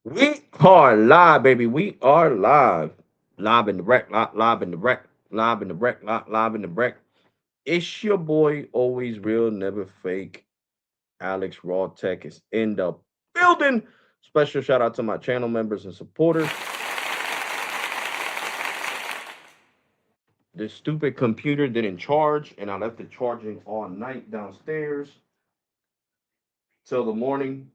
We are live, baby. We are live. Live in the wreck, live in the wreck, live in the wreck, live in the wreck. It's your boy, always real, never fake. Alex Raw Tech is in the building. Special shout out to my channel members and supporters. This stupid computer didn't charge, and I left it charging all night downstairs till the morning.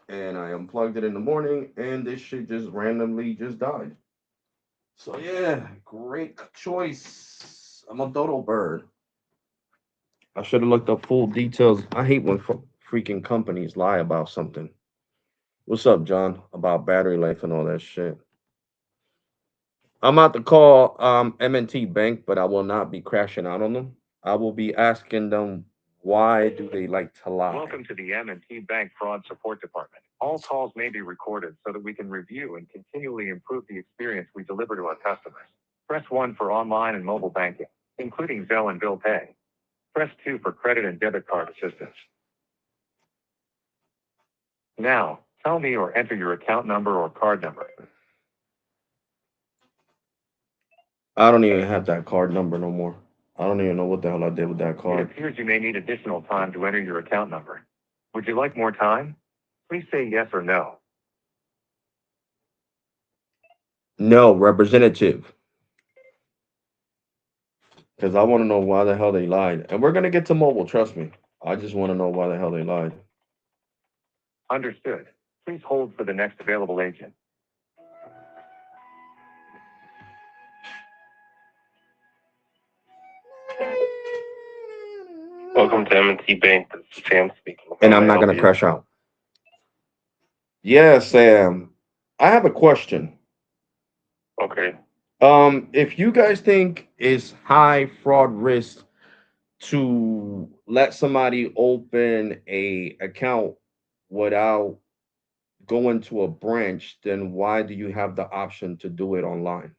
And I unplugged it in the morning, and this shit just randomly just died. So yeah, great choice. I'm a dodo bird. I should have looked up full details. I hate when freaking companies lie about something. What's up, John? About battery life and all that shit. I'm about to call M&T Bank, but I will not be crashing out on them. I will be asking them why do they like to lie. Welcome to the M&T Bank Fraud Support Department. All calls may be recorded so that we can review and continually improve the experience we deliver to our customers. Press 1 for online and mobile banking, including Zelle and bill pay. Press 2 for credit and debit card assistance. Now, tell me or enter your account number or card number. I don't even have that card number no more. I don't even know what the hell I did with that It card. appears you may need additional time to enter your account number. Would you like more time? Please say yes or no. No, representative. Because I want to know why the hell they lied. And we're going to get to mobile, trust me. I just want to know why the hell they lied. Understood. Please hold for the next available agent. Welcome to M&T Bank. This is Sam speaking. And I'm not going to crash out. Yeah, Sam. I have a question. Okay. If you guys think it's high fraud risk to let somebody open a account without going to a branch, then why do you have the option to do it online?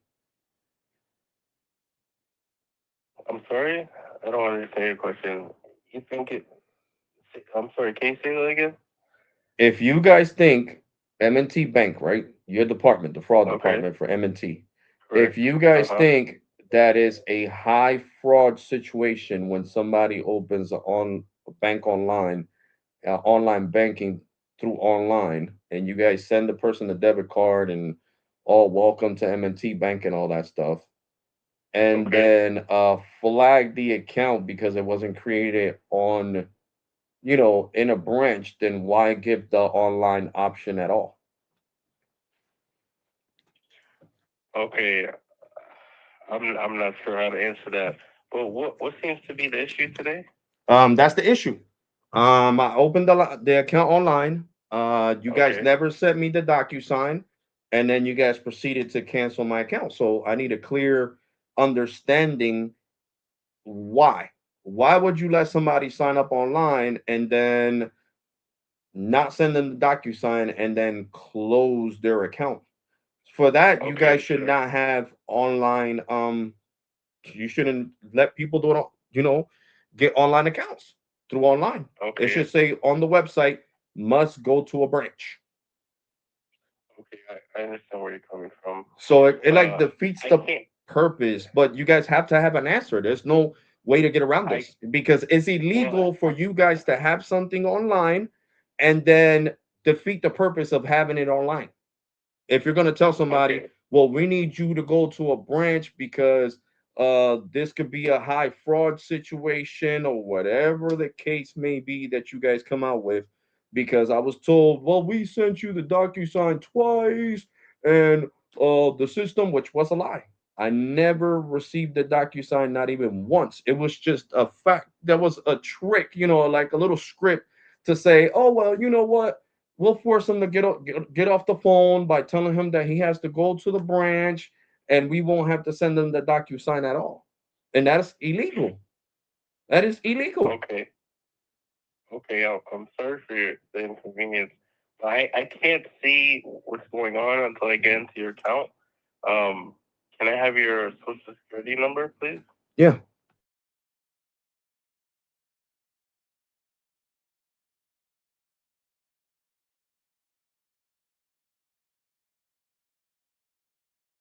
I'm sorry. I don't understand your question. You think it? I'm sorry. Can you say that again? If you guys think M&T Bank, right? Your department, the fraud department for M&T. If you guys think that is a high fraud situation when somebody opens a bank online, online banking through online, and you guys send the person a debit card and all welcome to M&T Bank and all that stuff, and then flag the account because it wasn't created on, in a branch, then why give the online option at all? Okay, I'm not sure how to answer that. But what seems to be the issue today? That's the issue. I opened the account online. You guys never sent me the DocuSign, and then you guys proceeded to cancel my account. So I need a clear understanding why. Why would you let somebody sign up online and then not send them the DocuSign and then close their account? For that, you guys should not have online. You shouldn't let people do it. Get online accounts through online. It should say on the website must go to a branch. Okay, I understand where you're coming from. So it like defeats the purpose. But you guys have to have an answer. There's no way to get around this because it's illegal for you guys to have something online and then defeat the purpose of having it online. If you're gonna tell somebody, well, we need you to go to a branch because this could be a high fraud situation or whatever the case may be that you guys come out with, because I was told, well, we sent you the DocuSign twice and the system, which was a lie. I never received the DocuSign, not even once. It was just a fact there was a trick, like a little script to say, oh well, you know what? We'll force him to get off the phone by telling him that he has to go to the branch, and we won't have to send him the DocuSign at all. And that is illegal. That is illegal. Okay. Okay. I'm sorry for the inconvenience. I can't see what's going on until I get into your account. Can I have your social security number, please? Yeah.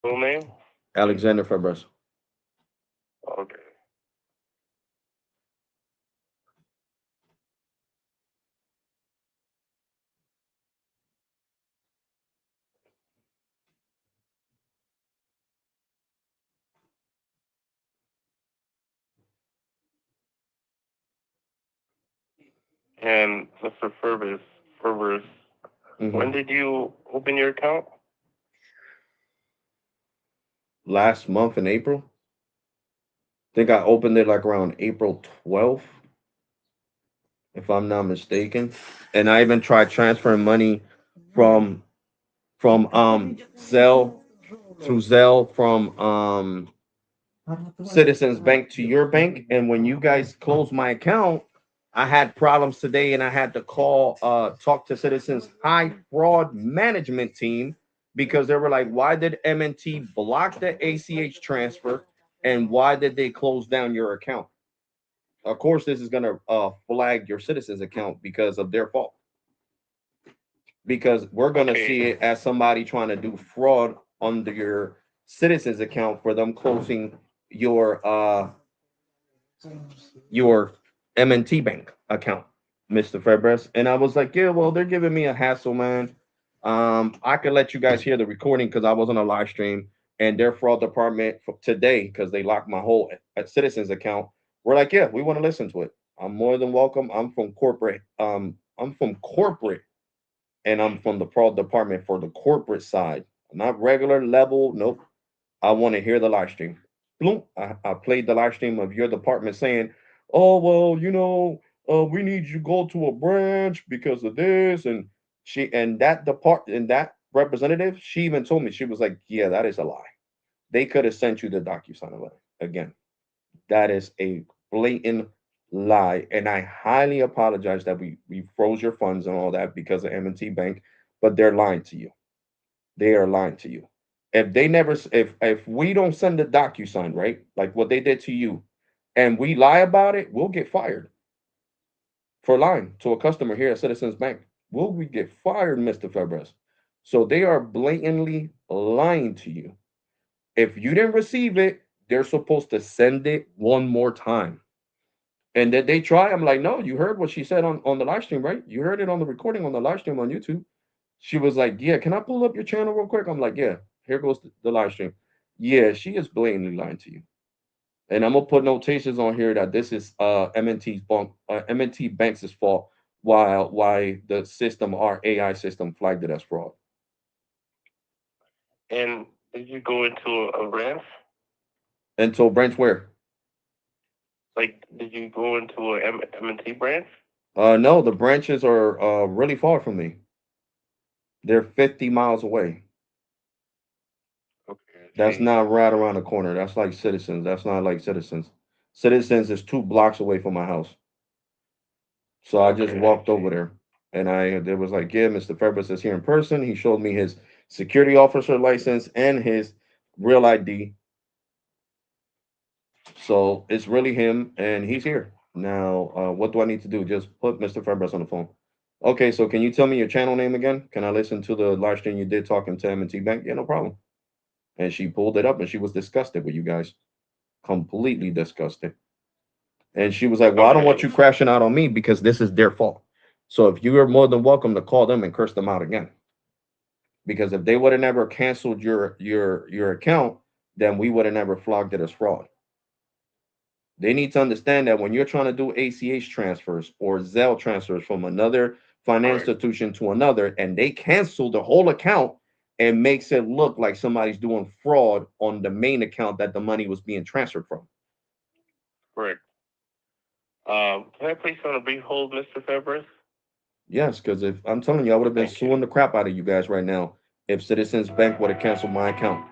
Full name? Alexander Fabres. Okay. And Mr. Fervers, when did you open your account? Last month in April. I think I opened it like around April 12th, if I'm not mistaken. And I even tried transferring money from Zelle through Zelle from Citizens Bank to your bank. And when you guys closed my account, I had problems today, and I had to talk to Citizens High Fraud Management Team, because they were like, why did M&T block the ACH transfer, and why did they close down your account? Of course, this is gonna flag your Citizens account because of their fault. Because we're gonna see it as somebody trying to do fraud under your Citizens account for them closing your M&T Bank account, Mr. Febres. And I was like, yeah, well, they're giving me a hassle, man. I could let you guys hear the recording because I was on a live stream, and their fraud department today, because they locked my whole Citizens account. We're like, yeah, we want to listen to it. I'm more than welcome. I'm from corporate. And I'm from the fraud department for the corporate side, not regular level. Nope. I want to hear the live stream. Bloom. I played the live stream of your department saying, oh, well, we need you to go to a branch because of this. And that representative, she even told me, she was like, yeah, that is a lie. They could have sent you the DocuSign letter. Again, that is a blatant lie. And I highly apologize that we froze your funds and all that because of M&T Bank, but they're lying to you. They are lying to you. If we don't send the DocuSign, right, like what they did to you, and we lie about it, we'll get fired for lying to a customer here at Citizens Bank. Will we get fired, Mr. Febres? So they are blatantly lying to you. If you didn't receive it, they're supposed to send it one more time. And then they try. I'm like, no, you heard what she said on the live stream, right? You heard it on the recording on the live stream on YouTube. She was like, yeah, can I pull up your channel real quick? I'm like, yeah, here goes the live stream. Yeah, she is blatantly lying to you. And I'm gonna put notations on here that this is M&T Banks' fault, while why the system, our AI system, flagged it as fraud. And did you go into a branch? And so branch where? Like, did you go into a M&T branch? No, the branches are really far from me. They're 50 miles away. Okay. That's not right around the corner. That's like Citizens. That's not like Citizens. Citizens is 2 blocks away from my house. So I just walked over there, and there was like, yeah, Mr. Febres is here in person. He showed me his security officer license and his real ID. So it's really him, and he's here. Now, what do I need to do? Just put Mr. Febres on the phone. Okay, so can you tell me your channel name again? Can I listen to the live stream you did talking to M&T Bank? Yeah, no problem. And she pulled it up, and she was disgusted with you guys. Completely disgusted. And she was like, well, I don't want you crashing out on me because this is their fault. So if you are more than welcome to call them and curse them out again. Because if they would have never canceled your account, then we would have never flogged it as fraud. They need to understand that when you're trying to do ACH transfers or Zelle transfers from another financial institution to another, and they cancel the whole account, it makes it look like somebody's doing fraud on the main account that the money was being transferred from. Correct. Can I place you on a brief hold, Mr. Febres? Yes, because if I'm telling you, I would have been Thank you. suing the crap out of you guys right now if Citizens Bank would have canceled my account.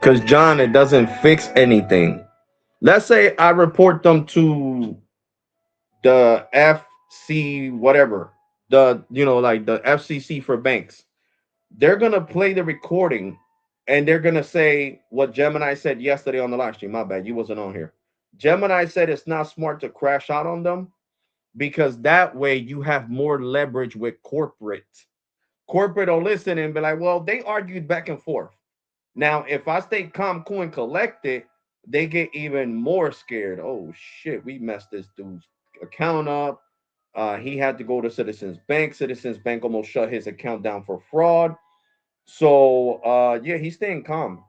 Because John, it doesn't fix anything. Let's say I report them to the FC whatever, like the FCC for banks. They're gonna play the recording, and they're gonna say what Gemini said yesterday on the live stream. My bad, you wasn't on here. Gemini said it's not smart to crash out on them because that way you have more leverage with corporate. Corporate will listen and be like, well, they argued back and forth. Now, if I stay calm, cool, and collected, they get even more scared. Oh shit, we messed this dude's account up. He had to go to Citizens Bank. Citizens Bank almost shut his account down for fraud. So yeah, he's staying calm.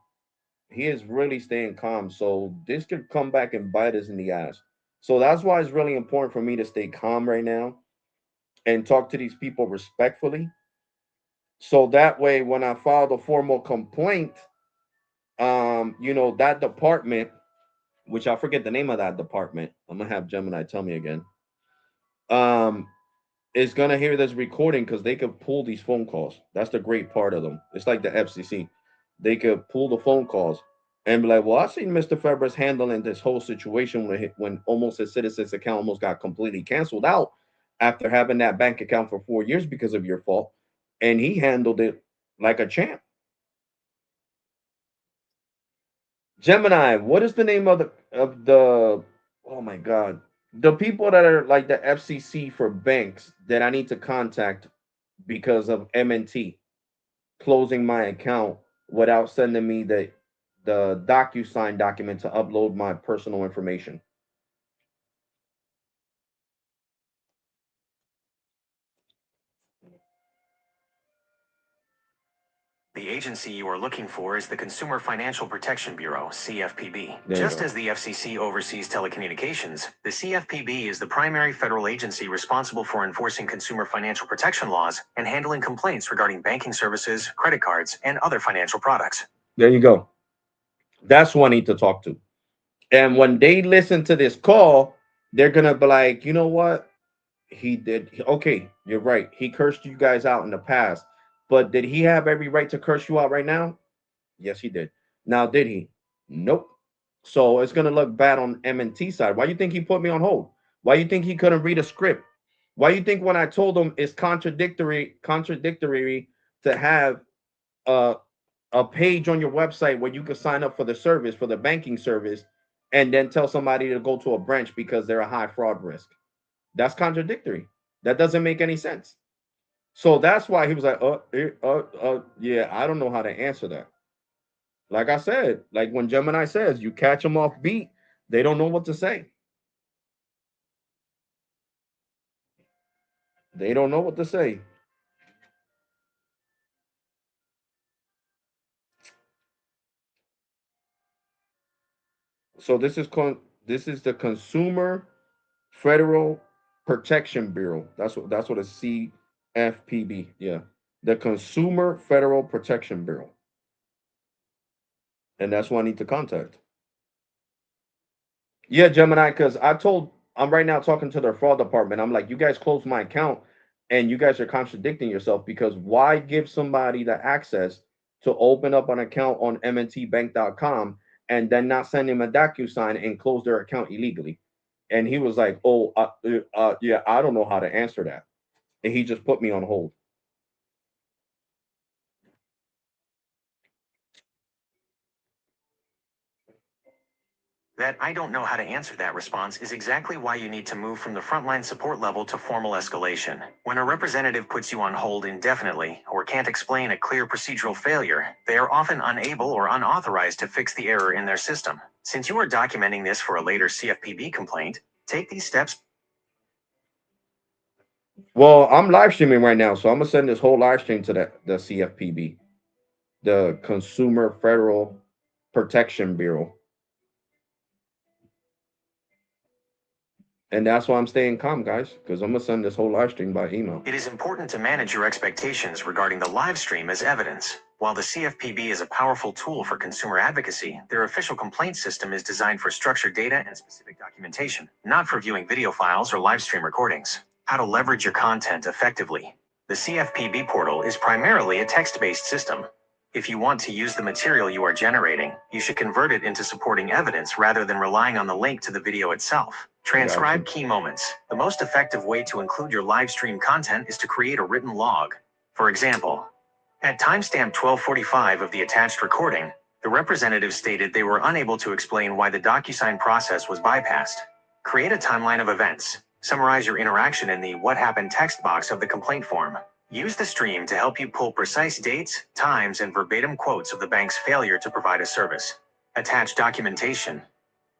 He is really staying calm. So this could come back and bite us in the ass. So that's why it's really important for me to stay calm right now and talk to these people respectfully. So that way, when I file the formal complaint, that department, which I forget the name of that department. I'm gonna have Gemini tell me again. Um, is gonna hear this recording because they could pull these phone calls. That's the great part of them. It's like the FCC. They could pull the phone calls and be like, "Well, I seen Mr. Febres handling this whole situation when almost his citizens account almost got completely canceled out after having that bank account for 4 years because of your fault, and he handled it like a champ." Gemini, what is the name of the oh my god. The people that are like the FCC for banks that I need to contact because of MNT closing my account without sending me the DocuSign document to upload my personal information. The agency you are looking for is the Consumer Financial Protection Bureau, CFPB. There you Just go. as the FCC oversees telecommunications, the CFPB is the primary federal agency responsible for enforcing consumer financial protection laws and handling complaints regarding banking services, credit cards, and other financial products. There you go. That's who I need to talk to. And when they listen to this call, they're gonna be like, you know what? He did. Okay, you're right. He cursed you guys out in the past, but did he have every right to curse you out right now? Yes, he did. Now, did he? Nope. So it's gonna look bad on M&T side. Why you think he put me on hold? Why you think he couldn't read a script? Why you think when I told him it's contradictory to have a a page on your website where you can sign up for the service for the banking service, and then tell somebody to go to a branch because they're a high fraud risk? That's contradictory. That doesn't make any sense. So that's why he was like, yeah, I don't know how to answer that. Like I said, like when Gemini says, you catch them off beat, they don't know what to say. They don't know what to say. So this is the Consumer Federal Protection Bureau. That's what a CFPB. Yeah, the Consumer Federal Protection Bureau, and that's who I need to contact. Yeah, Gemini, because I'm right now talking to their fraud department. I'm like, you guys closed my account and you guys are contradicting yourself because why give somebody the access to open up an account on mntbank.com and then not send him a DocuSign and close their account illegally? And he was like, oh, yeah, I don't know how to answer that. And he just put me on hold. That "I don't know how to answer that" response is exactly why you need to move from the frontline support level to formal escalation. When a representative puts you on hold indefinitely or can't explain a clear procedural failure, they are often unable or unauthorized to fix the error in their system. Since you are documenting this for a later CFPB complaint, take these steps. Well, I'm live streaming right now, so I'm gonna send this whole live stream to the CFPB, the Consumer Federal Protection Bureau, and that's why I'm staying calm, guys, because I'm gonna send this whole live stream by email. It is important to manage your expectations regarding the live stream as evidence. While the CFPB is a powerful tool for consumer advocacy, their official complaint system is designed for structured data and specific documentation, not for viewing video files or live stream recordings. How to leverage your content effectively. The CFPB portal is primarily a text-based system. If you want to use the material you are generating, you should convert it into supporting evidence rather than relying on the link to the video itself. Transcribe key moments. The most effective way to include your live stream content is to create a written log. For example, at timestamp 1245 of the attached recording, the representative stated they were unable to explain why the DocuSign process was bypassed. Create a timeline of events. Summarize your interaction in the What Happened text box of the complaint form. Use the stream to help you pull precise dates, times, and verbatim quotes of the bank's failure to provide a service. Attach documentation.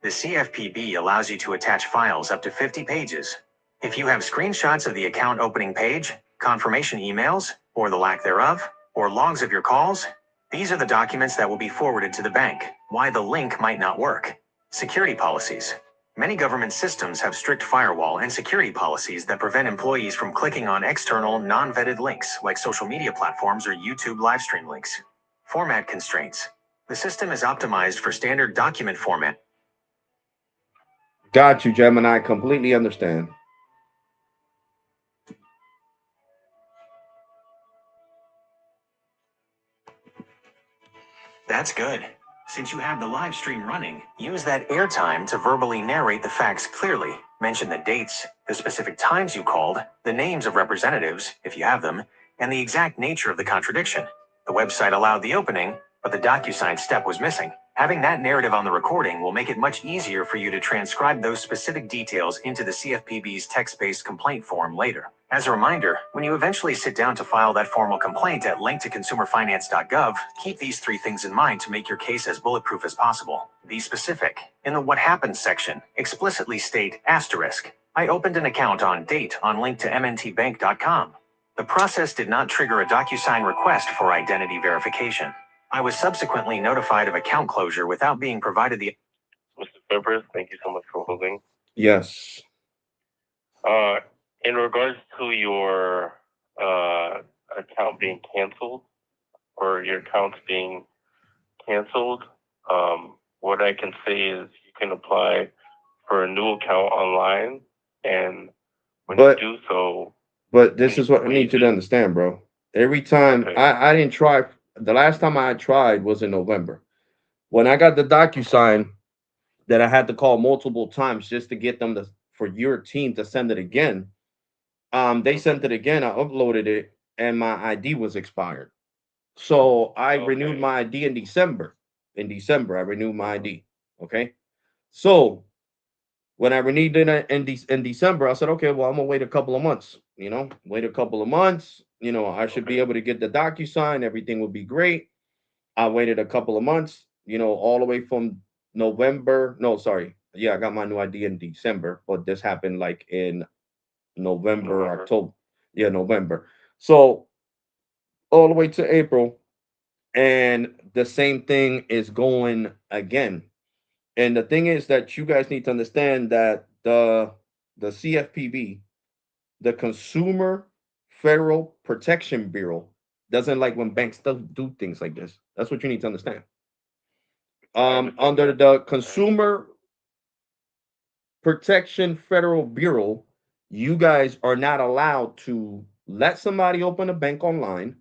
The CFPB allows you to attach files up to 50 pages. If you have screenshots of the account opening page, confirmation emails, or the lack thereof, or logs of your calls, these are the documents that will be forwarded to the bank. Why the link might not work. Security policies. Many government systems have strict firewall and security policies that prevent employees from clicking on external, non-vetted links like social media platforms or YouTube live stream links. Format constraints. The system is optimized for standard document format. Got you, Gemini. Completely understand. That's good. Since you have the live stream running, use that airtime to verbally narrate the facts clearly. Mention the dates, the specific times you called, the names of representatives, if you have them, and the exact nature of the contradiction. The website allowed the opening, but the DocuSign step was missing. Having that narrative on the recording will make it much easier for you to transcribe those specific details into the CFPB's text-based complaint form later. As a reminder, when you eventually sit down to file that formal complaint at linktoconsumerfinance.gov, keep these 3 things in mind to make your case as bulletproof as possible. Be specific. In the What Happened section, explicitly state asterisk. I opened an account on date on link to mntbank.com. The process did not trigger a DocuSign request for identity verification. I was subsequently notified of account closure without being provided the... Mr. Peppers, thank you so much for holding. Yes. In regards to your account being canceled or your accounts being canceled, what I can say is you can apply for a new account online, and when you do so... But this is what I need you to understand, bro. Every time I didn't try, the last time I tried was in November. When I got the DocuSign that I had to call multiple times just to get them to for your team to send it again. They sent it again. I uploaded it, and my ID was expired. So I renewed my ID in December. In December, I renewed my ID. Okay. So when I renewed it in December, I said, okay, well, I'm gonna wait a couple of months. Wait a couple of months. I should be able to get the DocuSign. Everything will be great. I waited a couple of months. All the way from November. No, sorry. Yeah, I got my new ID in December, but this happened like in November, October. Yeah, November. So all the way to April, and the same thing is going again. And the thing is that you guys need to understand that the CFPB, the Consumer Federal Protection Bureau, doesn't like when banks do things like this. That's what you need to understand. Under the Consumer Protection Federal Bureau, you guys are not allowed to let somebody open a bank online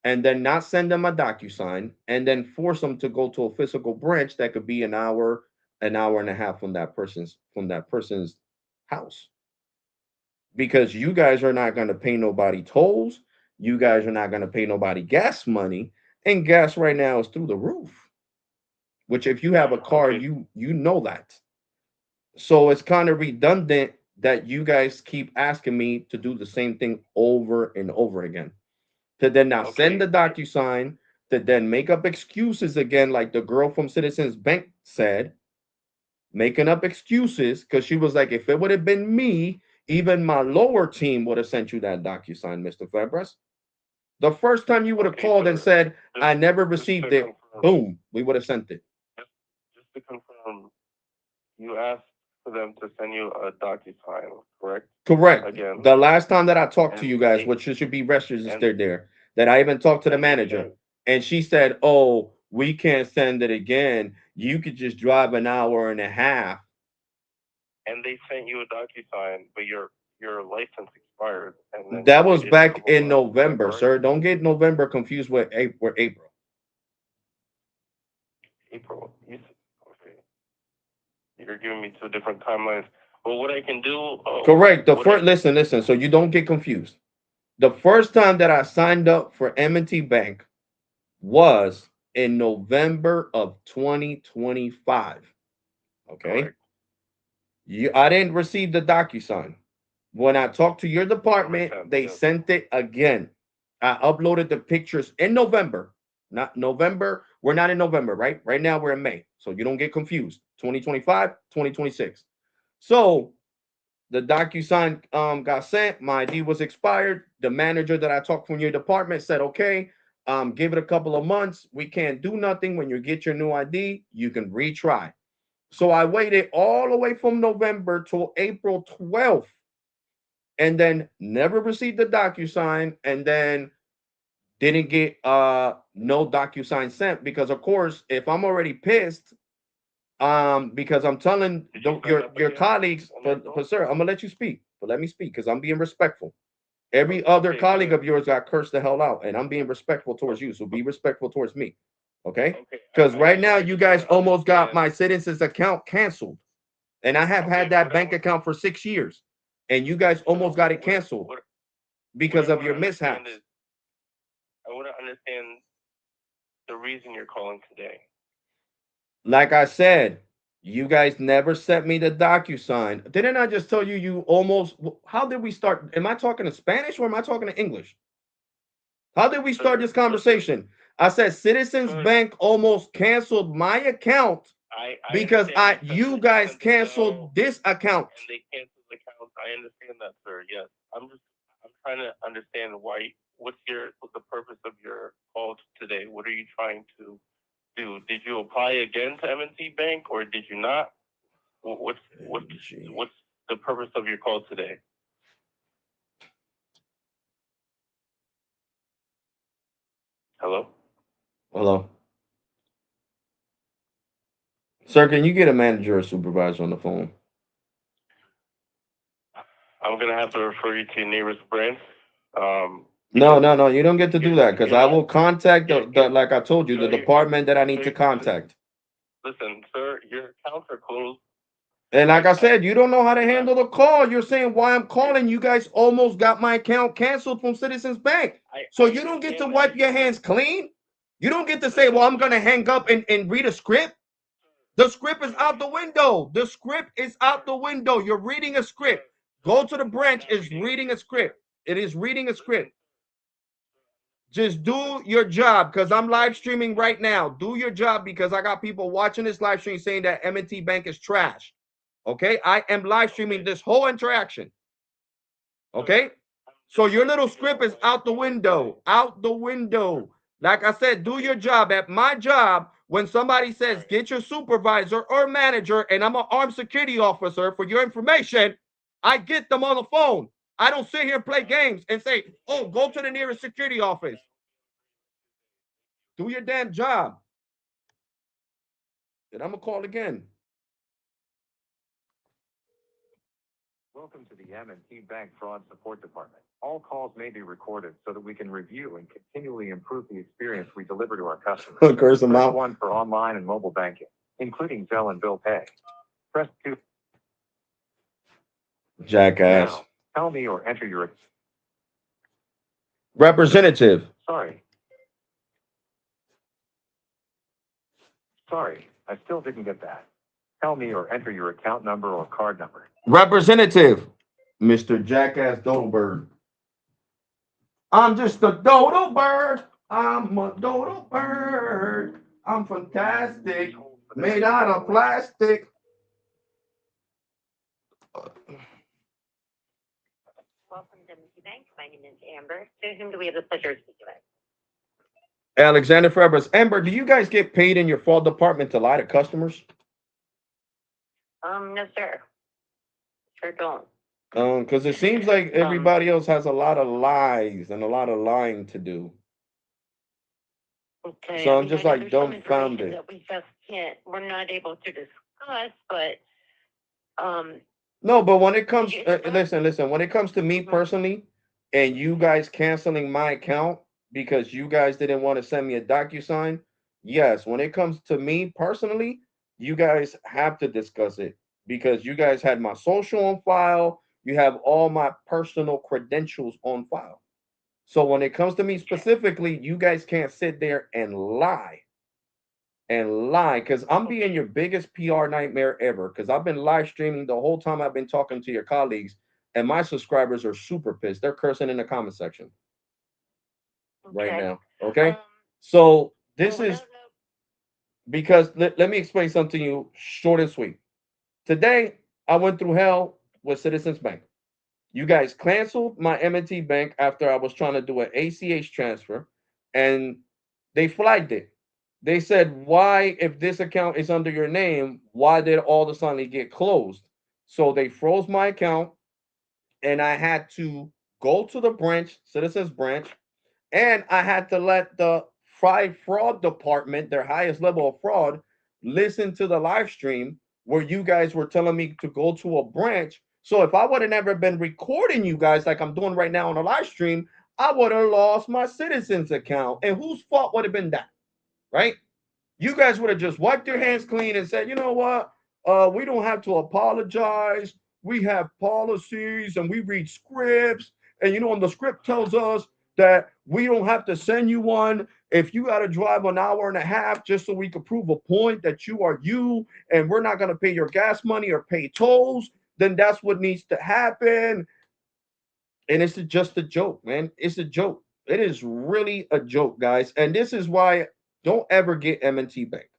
and then not send them a DocuSign and then force them to go to a physical branch that could be an hour and a half from that person's house. Because you guys are not going to pay nobody tolls, you guys are not going to pay nobody gas money, and gas right now is through the roof. Which if you have a car, you know that. So it's kind of redundant that you guys keep asking me to do the same thing over and over again. To then now send the DocuSign, to then make up excuses again, like the girl from Citizens Bank said, making up excuses because she was like, if it would have been me, even my lower team would have sent you that DocuSign, Mr. Febres. The first time you would have Okay, called and sir. said, I Just, never just to received it, confirm, boom, we would have sent it. just to confirm, you asked for them to send you a DocuSign, correct? Correct. Again, The last time that I talked to and you guys, they which should be and registered there, that I even talked to the and they manager, sent and she said, "Oh, we can't send it again. You could just drive an hour and a half." you a DocuSign, but your license expired, and then That you was waited a back couple in months. Is that November, correct? sir. Don't get November confused with April. April. Okay. You're giving me two different timelines. Well, what I can do, Correct. The what I first, listen, so you don't get confused. The first time that I signed up for M&T Bank was in November of 2025. Okay. correct. I didn't receive the DocuSign. When I talked to your November department, 10th, they yes. sent it again. I uploaded the pictures in November. Not November. We're not in November, right? Right now we're in May. So you don't get confused. 2025, 2026. So the DocuSign got sent. My ID was expired. The manager that I talked from your department said, okay, give it a couple of months. We can't do nothing. When you get your new ID, you can retry. So I waited all the way from November till April 12th and then never received the DocuSign and then didn't get no DocuSign sent because of course if I'm already pissed because I'm telling Did you sign your up your again colleagues on but, April? but sir, I'm gonna let you speak, but let me speak because I'm being respectful. Every other Okay, go colleague ahead. of yours got cursed the hell out and I'm being respectful towards you, so be respectful towards me. Okay, Okay, because right now I you just guys want to almost got understand. my citizens account canceled. And I have Okay, had what that I bank want, account for 6 years. And you guys sir, almost got it what canceled what because I of want to your understand mishaps. is I want to understand the reason you're calling today. Like I said, you guys never sent me the DocuSign. Didn't I just tell you you almost how did we start? Am I talking in Spanish or am I talking in English? How did we start Sir, this listen, conversation? I said Citizens sir, Bank almost canceled my account I because understand you you guys sent the canceled bill this account. and they canceled the account. I understand that, sir. Yes, I'm trying to understand what's the purpose of your call today? What are you trying to do? Did you apply again to M&T Bank or did you not? What's the purpose of your call today? Hello? Hello. Sir, can you get a manager or supervisor on the phone? I'm gonna have to refer you to your nearest branch. No. You don't get to do that because you're I not. will contact Yeah, like I told you, the sir, department that I need sir, to contact. listen, sir. Your accounts are closed. And like I I said, you don't know how to you're not. handle the call. You're saying why I'm calling. You guys almost got my account canceled from Citizens Bank. So I you don't get to understand wipe that. your hands clean. You don't get to say, well, I'm going to hang up and read a script. The script is out the window. The script is out the window. You're reading a script. Go to the branch. It's reading a script. It is reading a script. Just do your job because I'm live streaming right now. Do your job because I got people watching this live stream saying that M&T Bank is trash. Okay, I am live streaming this whole interaction. Okay, so your little script is out the window. Out the window. Like I said, do your job. At my job, when somebody says get your supervisor or manager, and I'm an armed security officer for your information, I get them on the phone. I don't sit here and play games and say, oh, go to the nearest security office. Do your damn job. And I'm going to call again. Welcome to the M&T Bank Fraud Support Department. All calls may be recorded so that we can review and continually improve the experience we deliver to our customers. Curse them Press out. 1 for online and mobile banking, including Zelle and bill pay. Press 2 Jackass. now. Tell me or enter your... Representative. Sorry, I still didn't get that. Tell me or enter your account number or card number. Representative. Mr. Jackass Dodo Bird. I'm just a dodo bird. I'm a dodo bird. I'm fantastic. Made out of plastic. M&T Bank. My name is Amber. To whom do we have the pleasure of speaking with? Alexander Febres. Amber, do you guys get paid in your fraud department to lie to customers? No, sir. Sure don't. Because it seems like everybody else has a lot of lies and a lot of lying to do. Okay. So I I'm mean, just I know like there's some information dumbfounded. that we just can't. We're not able to discuss, but No, but when it comes, you- listen. When it comes to me Mhm. personally, and you guys canceling my account because you guys didn't want to send me a DocuSign, yes. When it comes to me personally, you guys have to discuss it because you guys had my social on file. You have all my personal credentials on file. So when it comes to me specifically, you guys can't sit there and lie because I'm being your biggest PR nightmare ever because I've been live streaming the whole time I've been talking to your colleagues, and my subscribers are super pissed. They're cursing in the comment section right Okay. now. Okay. Um, So this no, is no. because let me explain something to you short and sweet. Today, I went through hell with Citizens Bank. You guys canceled my M&T Bank after I was trying to do an ACH transfer, and they flagged it. They said, "Why, if this account is under your name, why did all of a sudden it get closed?" So they froze my account, and I had to go to the branch, Citizens Branch, and I had to let the fraud department, their highest level of fraud, listen to the live stream where you guys were telling me to go to a branch. So if I would have never been recording you guys like I'm doing right now on a live stream, I would have lost my Citizens account. And whose fault would have been that? Right? You guys would have just wiped your hands clean and said, you know what? We don't have to apologize. We have policies and we read scripts. And you know, and the script tells us that we don't have to send you one if you got to drive an hour and a half just so we could prove a point that you are you and we're not going to pay your gas money or pay tolls, then that's what needs to happen. And it's just a joke, man. It's a joke. It is really a joke, guys. And this is why don't ever get M&T Bank.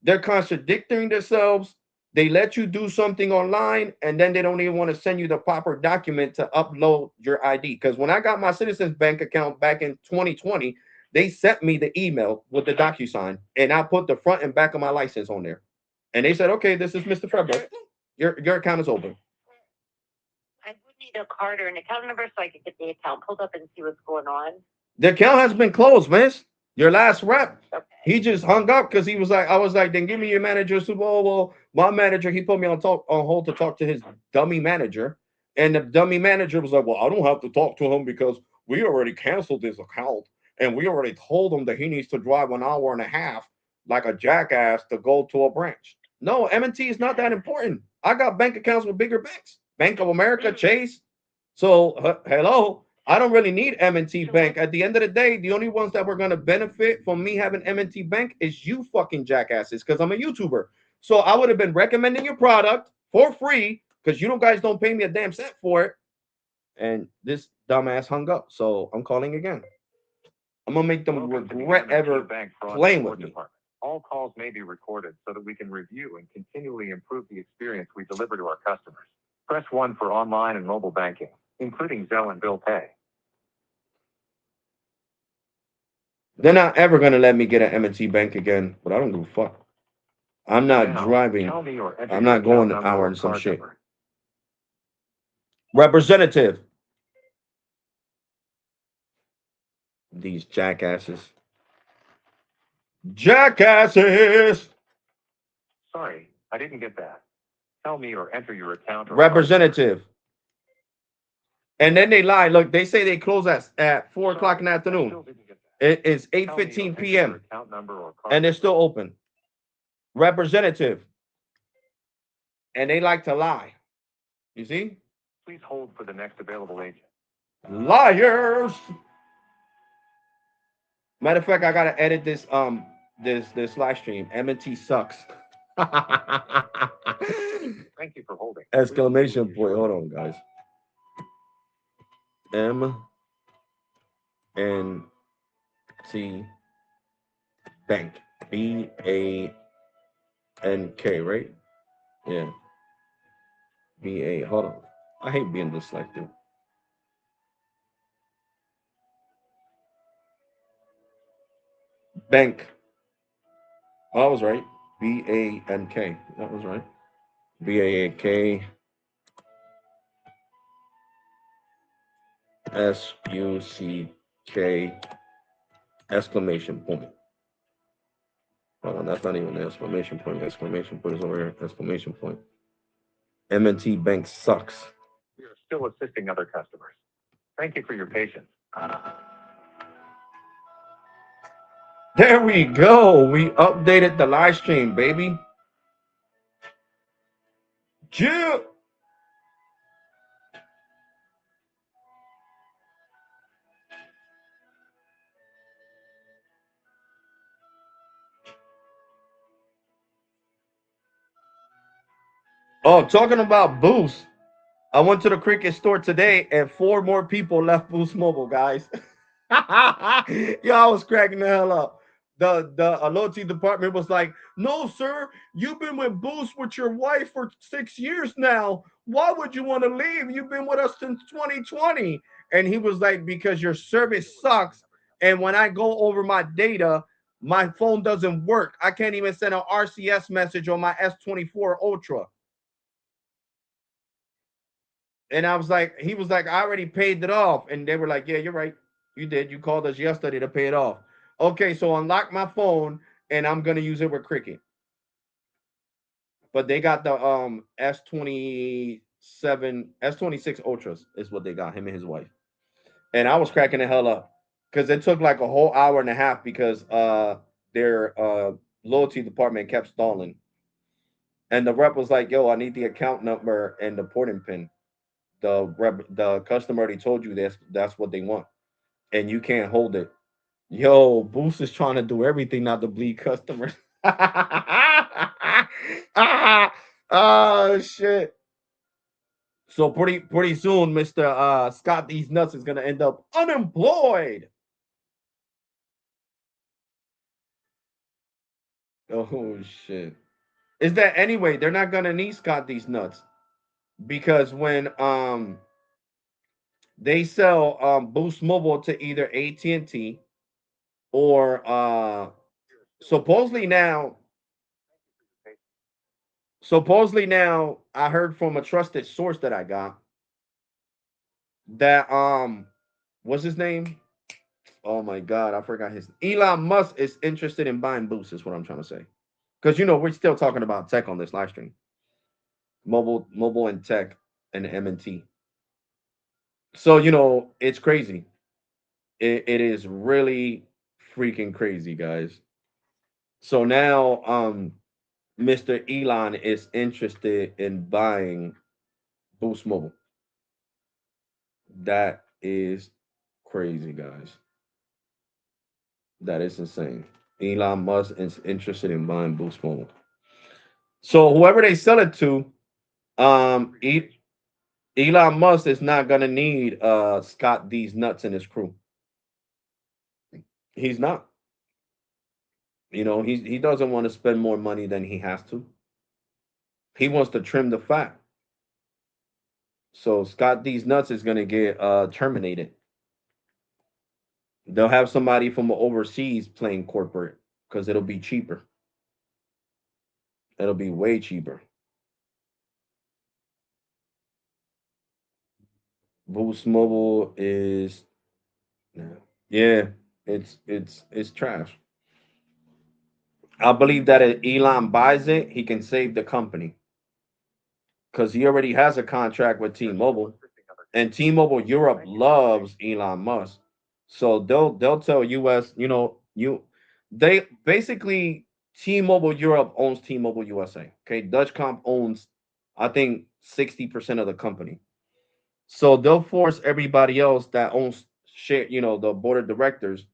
They're contradicting themselves. They let you do something online and then they don't even want to send you the proper document to upload your ID. Because when I got my Citizens Bank account back in 2020, they sent me the email with the DocuSign and I put the front and back of my license on there. And they said, okay, this is Mr. February. Your account is open. I would need a card or an account number so I could get the account pulled up and see what's going on. The account has been closed, miss. Your last rep. Okay. He just hung up because he was like, I was like, then give me your manager. So, well, my manager, he put me on hold to talk to his dummy manager. And the dummy manager was like, well, I don't have to talk to him because we already canceled his account. And we already told him that he needs to drive an hour and a half like a jackass to go to a branch. No, M&T is not that important. I got bank accounts with bigger banks. Bank of America, Chase. So, hello. I don't really need M&T Bank. At the end of the day, the only ones that were going to benefit from me having M&T Bank is you fucking jackasses because I'm a YouTuber. So I would have been recommending your product for free because you guys don't pay me a damn cent for it. And this dumbass hung up. So I'm calling again. I'm going to make them Welcome to the regret M&T ever Bank Fraud playing Support with me. Department. All calls may be recorded so that we can review and continually improve the experience we deliver to our customers. Press 1 for online and mobile banking, including Zelle and Bill Pay. They're not ever going to let me get an M&T Bank again, but I don't give a fuck. I'm not Now, driving. tell me or enter I'm your not going account an number hour or and some card shit. number. Representative. These jackasses. Jackasses. Sorry, I didn't get that. Tell me or enter your account or Representative. And then they lie. Look, they say they close at 4 o'clock in the I afternoon. still didn't get that. It's Tell me or 8:15 enter p.m. your account number or card and they're number. still open. Representative. And they like to lie. You see? Please hold for the next available agent. Liars. Matter of fact, I gotta edit this this live stream. M&T sucks. Thank you for holding. Exclamation point. Hold on, guys. M&T Bank. BANK, right? Yeah. BA. Hold on. I hate being dyslexic. Bank. Oh, I was right. BANK. That was right. BANK. SUCK exclamation point. Hold on, that's not even an exclamation point. Exclamation point is over here. Exclamation point. M&T Bank sucks. We are still assisting other customers. Thank you for your patience. There we go. We updated the live stream, baby. Jill. Oh, talking about Boost. I went to the Cricket store today and 4 more people left Boost Mobile, guys. Yeah, I was cracking the hell up. The loyalty department was like, "No, sir, you've been with Boost with your wife for 6 years now. Why would you want to leave? You've been with us since 2020." And he was like, "Because your service sucks. And when I go over my data, my phone doesn't work. I can't even send an RCS message on my S24 Ultra." And I was like, he was like, "I already paid it off." And they were like, "Yeah, you're right. You did. You called us yesterday to pay it off." Okay, so unlock my phone and I'm gonna use it with Cricket. But they got the S26 Ultras is what they got, him and his wife. And I was cracking the hell up. Because it took like a whole hour and a half because their loyalty department kept stalling. And the rep was like, "Yo, I need the account number and the porting pin." The customer already told you that's what they want, and you can't hold it. Yo, Boost is trying to do everything not to bleed customers. Oh shit. So pretty soon, Mr. Scott These Nuts is gonna end up unemployed. Oh shit. Is that anyway? They're not gonna need Scott These Nuts because when they sell Boost Mobile to either AT&T or supposedly now I heard from a trusted source that I got that what's his name? Oh my god, I forgot his Elon Musk is interested in buying Boost is what I'm trying to say. Because we're still talking about tech on this live stream. Mobile and tech and M&T. So it's crazy. It is really freaking crazy, guys. So now Mr. Elon is interested in buying Boost Mobile. That is crazy, guys. That is insane. Elon Musk is interested in buying Boost Mobile. So whoever they sell it to, Elon Musk is not gonna need Scott D's nuts in his crew. He's not. He doesn't want to spend more money than he has to. He wants to trim the fat. So Scott D's nuts is gonna get terminated. They'll have somebody from overseas playing corporate because it'll be cheaper. It'll be way cheaper. Boost Mobile is yeah, it's trash. I believe that if Elon buys it, he can save the company because he already has a contract with T-Mobile, and T-Mobile Europe loves Elon Musk. So they'll tell US, they basically T-Mobile Europe owns T-Mobile USA. Okay, Dutch Comp owns I think 60% of the company. So they'll force everybody else that owns share, the board of directors.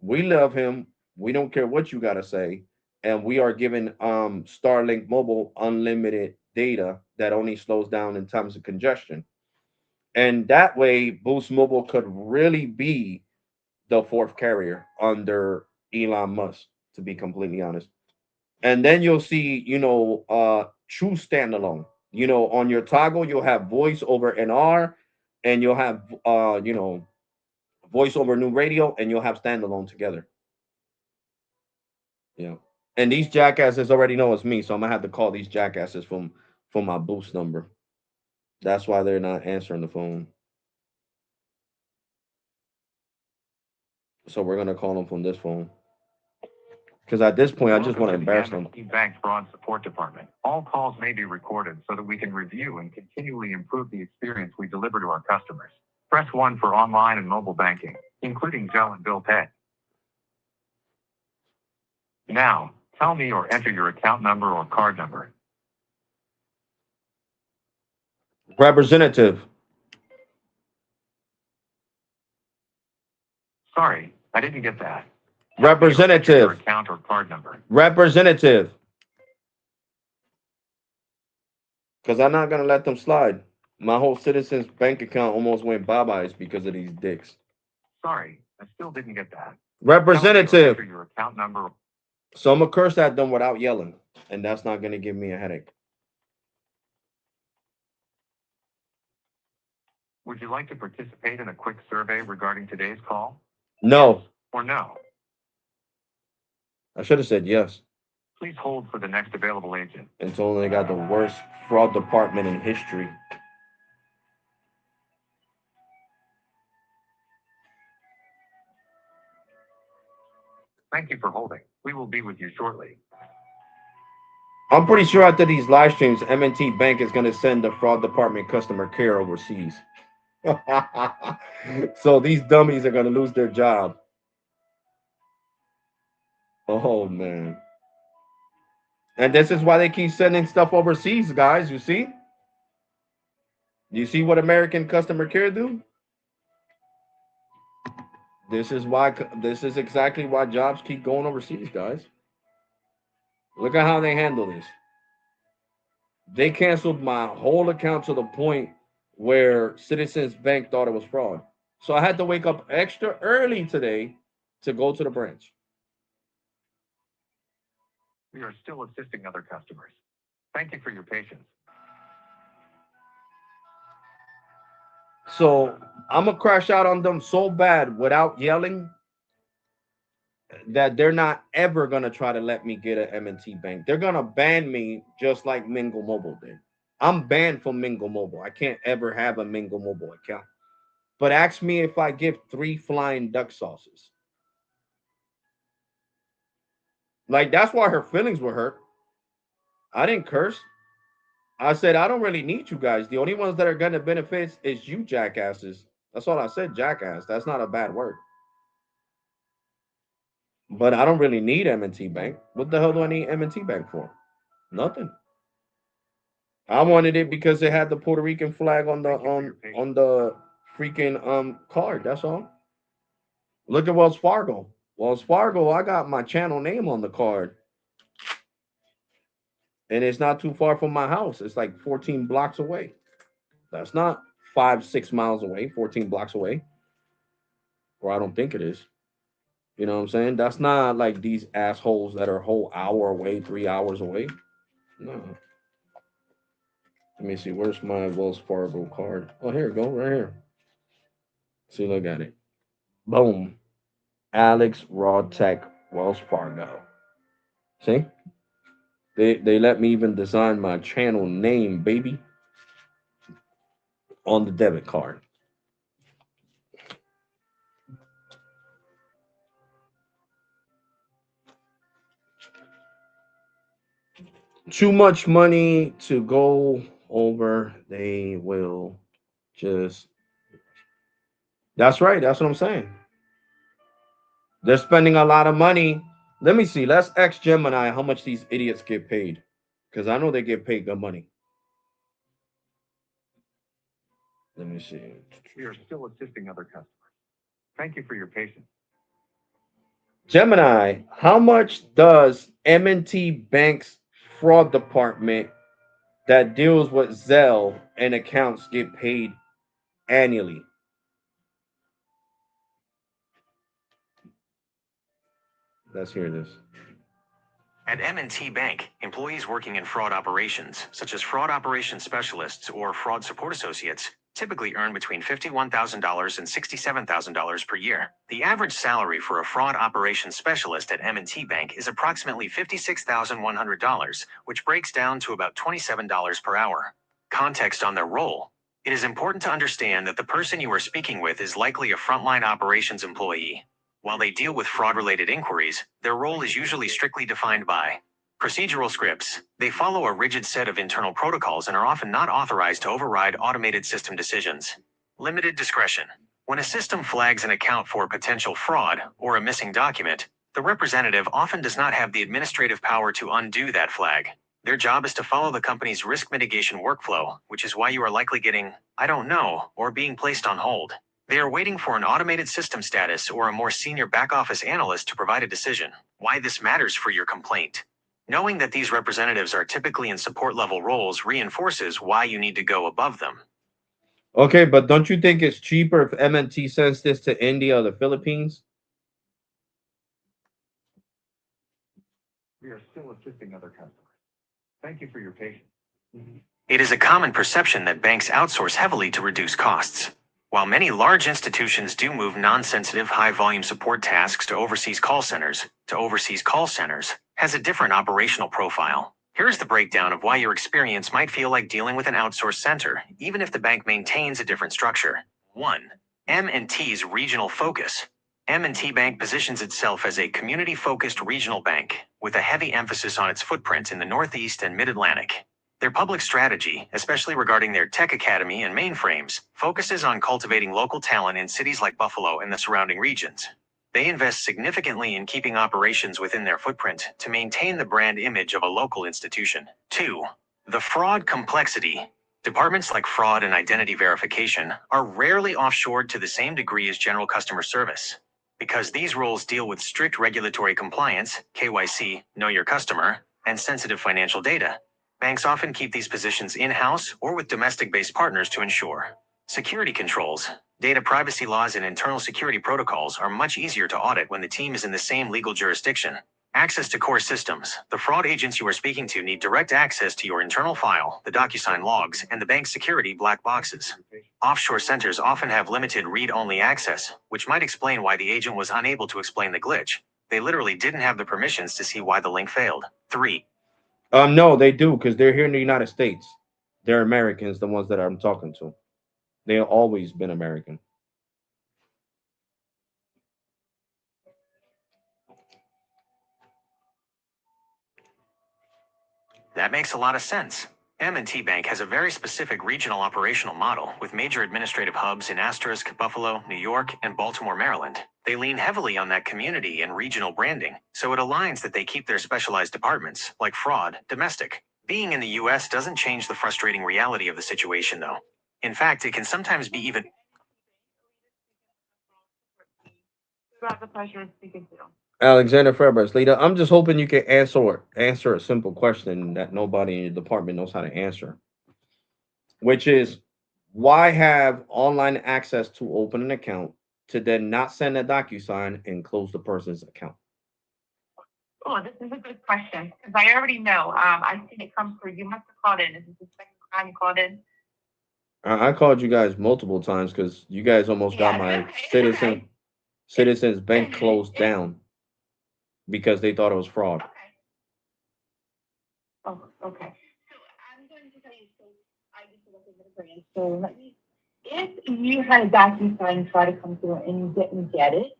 We love him. We don't care what you gotta say. And we are giving Starlink Mobile unlimited data that only slows down in times of congestion. And that way, Boost Mobile could really be the fourth carrier under Elon Musk, to be completely honest. And then you'll see, true standalone. On your toggle, you'll have voice over NR and you'll have voice over new radio and you'll have standalone together. Yeah. And these jackasses already know it's me, so I'm gonna have to call these jackasses from my boost number. That's why they're not answering the phone. So we're gonna call them from this phone. Because at this point, I just want to Welcome the embarrass them. M&T Bank Fraud Support Department. All calls may be recorded so that we can review and continually improve the experience we deliver to our customers. Press 1 for online and mobile banking, including Zelle and Bill Pay. Now, tell me or enter your account number or card number. Representative. Sorry, I didn't get that. Tell me or enter your Representative. account or card number. Representative. Because I'm not gonna let them slide. My whole Citizens bank account almost went bye-byes because of these dicks. Sorry, I still didn't get that. Tell me or Representative. enter your account number. So I'm gonna curse at them without yelling, and that's not gonna give me a headache. Would you like to participate in a quick survey regarding today's call? No, Or no? I should have said yes. Please hold for the next available agent. Until they got the worst fraud department in history. Thank you for holding. We will be with you shortly. I'm pretty sure after these live streams, M&T Bank is gonna send the fraud department customer care overseas. So these dummies are gonna lose their job. Oh man. And this is why they keep sending stuff overseas, guys. You see? You see what American customer care do? This is exactly why jobs keep going overseas, guys. Look at how they handle this. They canceled my whole account to the point where Citizens Bank thought it was fraud. So I had to wake up extra early today to go to the branch. We are still assisting other customers. Thank you for your patience. So I'm gonna crash out on them so bad without yelling that they're not ever gonna try to let me get an M&T Bank. They're gonna ban me just like Mingle Mobile did. I'm banned from Mingle Mobile. I can't ever have a Mingle Mobile account. But ask me if I give 3 flying duck sauces. Like that's why her feelings were hurt. I didn't curse. I said I don't really need you guys. The only ones that are gonna benefit is you jackasses. That's all I said, jackass. That's not a bad word. But I don't really need M&T Bank. What the hell do I need M&T Bank for? Nothing. I wanted it because it had the Puerto Rican flag on the freaking card. That's all. Look at Wells Fargo. Wells Fargo, I got my channel name on the card. And it's not too far from my house. It's like 14 blocks away. That's not 5, 6 miles away, 14 blocks away. Or I don't think it is. You know what I'm saying? That's not like these assholes that are a whole hour away, 3 hours away. No. Let me see. Where's my Wells Fargo card? Oh, here we go. Right here. See, look at it. Boom. Alex Raw Tech Wells Fargo. See? They let me even design my channel name, baby, on the debit card. Too much money to go over. They will just. That's right. That's what I'm saying. They're spending a lot of money. Let me see. Let's ask Gemini how much these idiots get paid. Because I know they get paid good money. Let me see. We are still assisting other customers. Thank you for your patience. Gemini, how much does M&T Bank's fraud department that deals with Zelle and accounts get paid annually? Let's hear this. At M&T Bank, employees working in fraud operations, such as fraud operations specialists or fraud support associates, typically earn between $51,000 and $67,000 per year. The average salary for a fraud operations specialist at M&T Bank is approximately $56,100, which breaks down to about $27 per hour. Context on their role. It is important to understand that the person you are speaking with is likely a frontline operations employee. While they deal with fraud-related inquiries, their role is usually strictly defined by procedural scripts. They follow a rigid set of internal protocols and are often not authorized to override automated system decisions. Limited discretion. When a system flags an account for potential fraud or a missing document, the representative often does not have the administrative power to undo that flag. Their job is to follow the company's risk mitigation workflow, which is why you are likely getting, "I don't know," or being placed on hold. They are waiting for an automated system status or a more senior back office analyst to provide a decision. Why this matters for your complaint. Knowing that these representatives are typically in support level roles reinforces why you need to go above them. Okay, but don't you think it's cheaper if M&T sends this to India or the Philippines? We are still assisting other customers. Thank you for your patience. It is a common perception that banks outsource heavily to reduce costs. While many large institutions do move non-sensitive high-volume support tasks to overseas call centers, has a different operational profile. Here's the breakdown of why your experience might feel like dealing with an outsourced center, even if the bank maintains a different structure. 1. M&T's regional focus. M&T Bank positions itself as a community-focused regional bank, with a heavy emphasis on its footprint in the Northeast and Mid-Atlantic. Their public strategy, especially regarding their tech academy and mainframes, focuses on cultivating local talent in cities like Buffalo and the surrounding regions. They invest significantly in keeping operations within their footprint to maintain the brand image of a local institution. 2. The fraud complexity. Departments like fraud and identity verification are rarely offshored to the same degree as general customer service. Because these roles deal with strict regulatory compliance, KYC, know your customer, and sensitive financial data, banks often keep these positions in-house or with domestic-based partners to ensure security controls. Data privacy laws and internal security protocols are much easier to audit when the team is in the same legal jurisdiction. Access to core systems. The fraud agents you are speaking to need direct access to your internal file, the DocuSign logs, and the bank's security black boxes. Offshore centers often have limited read-only access, which might explain why the agent was unable to explain the glitch. They literally didn't have the permissions to see why the link failed. 3. No, they do, because they're here in the United States. They're Americans, the ones that I'm talking to. They've always been American. That makes a lot of sense. M&T Bank has a very specific regional operational model with major administrative hubs in Asterisk, Buffalo, New York, and Baltimore, Maryland. They lean heavily on that community and regional branding, so it aligns that they keep their specialized departments, like fraud, domestic. Being in the U.S. doesn't change the frustrating reality of the situation, though. In fact, it can sometimes be even. Who has the pleasure of speaking to? Alexander Febres, Lita, I'm just hoping you can answer a simple question that nobody in your department knows how to answer, which is, why have online access to open an account to then not send a DocuSign and close the person's account? Oh, this is a good question because I already know. I've seen it come through. You must have called in. Is this the second time you called in? I called you guys multiple times because you guys almost got my okay. Citizens Bank closed down because they thought it was fraud. Okay. Oh, okay. So I'm going to tell you. So I just looked at the brand. So let me. If you had a DocuSign try to come through and you didn't get it,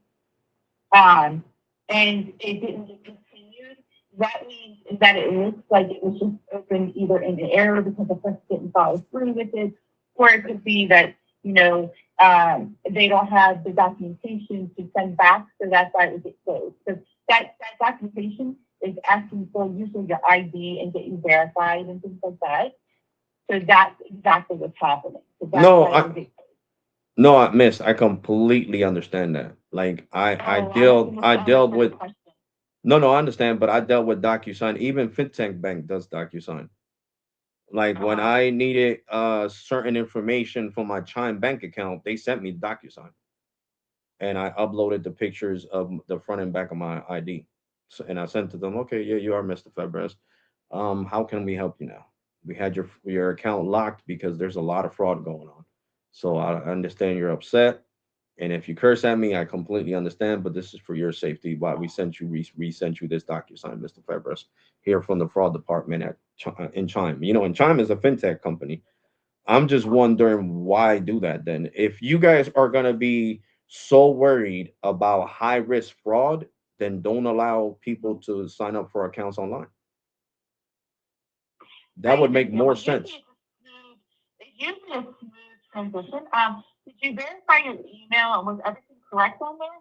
and it didn't get continued, that means that it looks like it was just open either in the error because the person didn't follow through with it, or it could be that they don't have the documentation to send back, so that's why it would get closed. So that documentation is asking for usually your ID and get you verified and things like that. So that's exactly what's happening. So that's No, Miss, I completely understand that. Like I dealt with. No, I understand, but I dealt with DocuSign. Even FinTech Bank does DocuSign. Like when I needed certain information from my Chime Bank account, they sent me DocuSign, and I uploaded the pictures of the front and back of my ID. So, and I sent to them, okay, yeah, you are Mr. Febres. How can we help you now? We had your account locked because there's a lot of fraud going on. So I understand you're upset. And if you curse at me, I completely understand, but this is for your safety. Why we sent you, resent you this DocuSign, Mr. Febres, here from the fraud department in Chime. You know, and Chime is a fintech company. I'm just wondering why do that then? If you guys are gonna be so worried about high risk fraud, then don't allow people to sign up for accounts online. That I would make understand, more but usually sense. it's usually a smooth transition. Did you verify your email and was everything correct on there?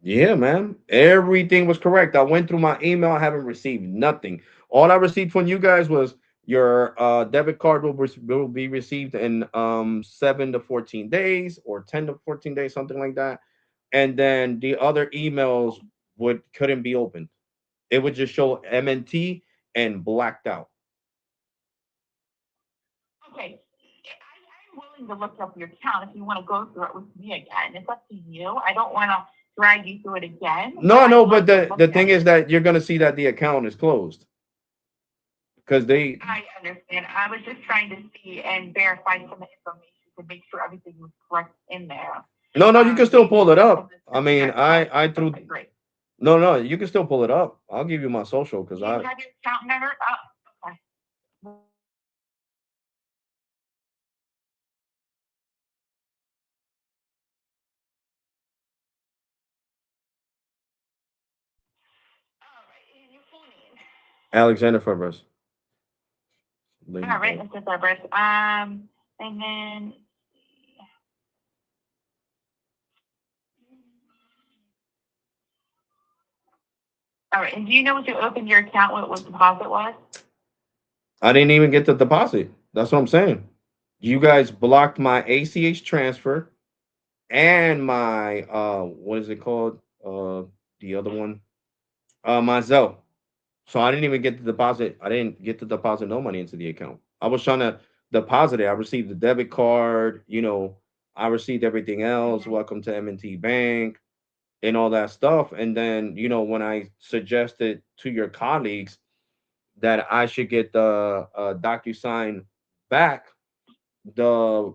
Yeah, man. Everything was correct. I went through my email. I haven't received nothing. All I received from you guys was your debit card will be received in 7 to 14 days or 10 to 14 days, something like that. And then the other emails would couldn't be opened. It would just show MNT and blacked out. Okay, I'm willing to look up your account if you want to go through it with me again. It's up to you. I don't want to drag you through it again. No, I'd no, love but to the look the at thing it. is that you're gonna see that the account is closed because they. I understand. I was just trying to see and verify some information to make sure everything was correct in there. No, no, you can still pull it up. This I mean, account. I threw. Okay, great. No, no, you can still pull it up. I'll give you my social Do because you I. have your account number? Oh, okay. All right, and your full name. Alexander Febres. Lady All right, Bird. Mr. Febres. And then all right, and do you know what you opened your account what deposit was? I didn't even get the deposit. That's what I'm saying. You guys blocked my ACH transfer and my what is it called? The other one. My Zelle. So I didn't even get the deposit. I didn't get to deposit no money into the account. I was trying to deposit it. I received the debit card, I received everything else. Mhm. Welcome to M&T Bank and all that stuff. And then, when I suggested to your colleagues that I should get the DocuSign back, the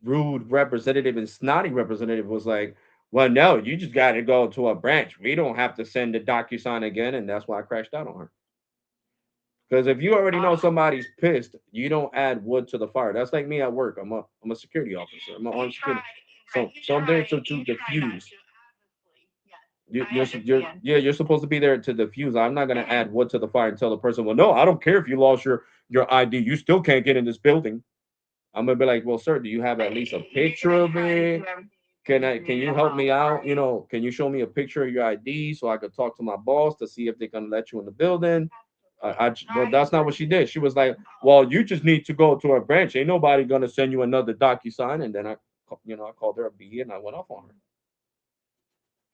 rude representative and snotty representative was like, well, no, you just got to go to a branch. We don't have to send the DocuSign again. And that's why I crashed out on her. Because if you already know Ah, somebody's pissed, you don't add wood to the fire. That's like me at work. I'm a security officer. I'm an you armed tried, security. right? So I'm there to You tried not diffuse. to, obviously. Yes, I understand. You're supposed to be there to diffuse. I'm not gonna add wood to the fire and tell the person, well, no, I don't care if you lost your ID. You still can't get in this building. I'm gonna be like, well, sir, do you have But at least a you're picture gonna of try to do it? everything Can you I can can do you to help help, me out? right? Can you show me a picture of your ID so I could talk to my boss to see if they can let you in the building? Well, I that's not what she did. She was like, "Well, you just need to go to a branch. Ain't nobody gonna send you another DocuSign." And then I called her a B and I went off on her.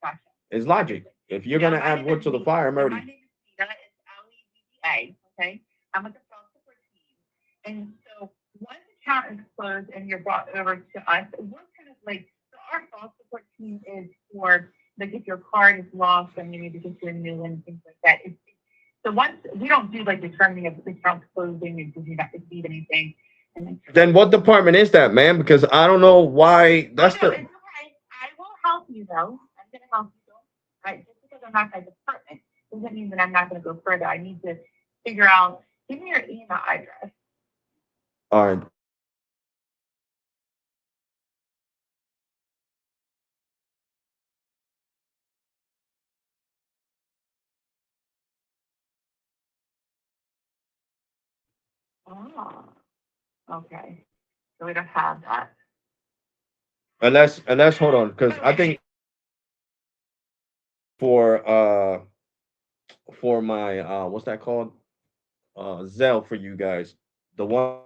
Gotcha. It's logic. Understood. If you're Now, gonna my add name wood is to the Nita. fire, I'm So my already. name is Nita. It's Levva. Okay. I'm with the fraud support team. And so once the account is closed and you're brought over to us, we're kind of like so our fraud support team is for like if your card is lost and you need to get you a new one and things like that. So once we don't do like the determining of the account closing and did you not receive anything, and then Then what department is that, man? Because I don't know why. oh That's no, the. it's okay. I will help you though. I'm gonna help you though. Right? Just because I'm not my department doesn't mean that I'm not gonna go further. I need to figure out give me your email address. All right. Oh, okay. So we don't have that. Unless hold on, because I Okay. think for my what's that called? Zelle for you guys. The one.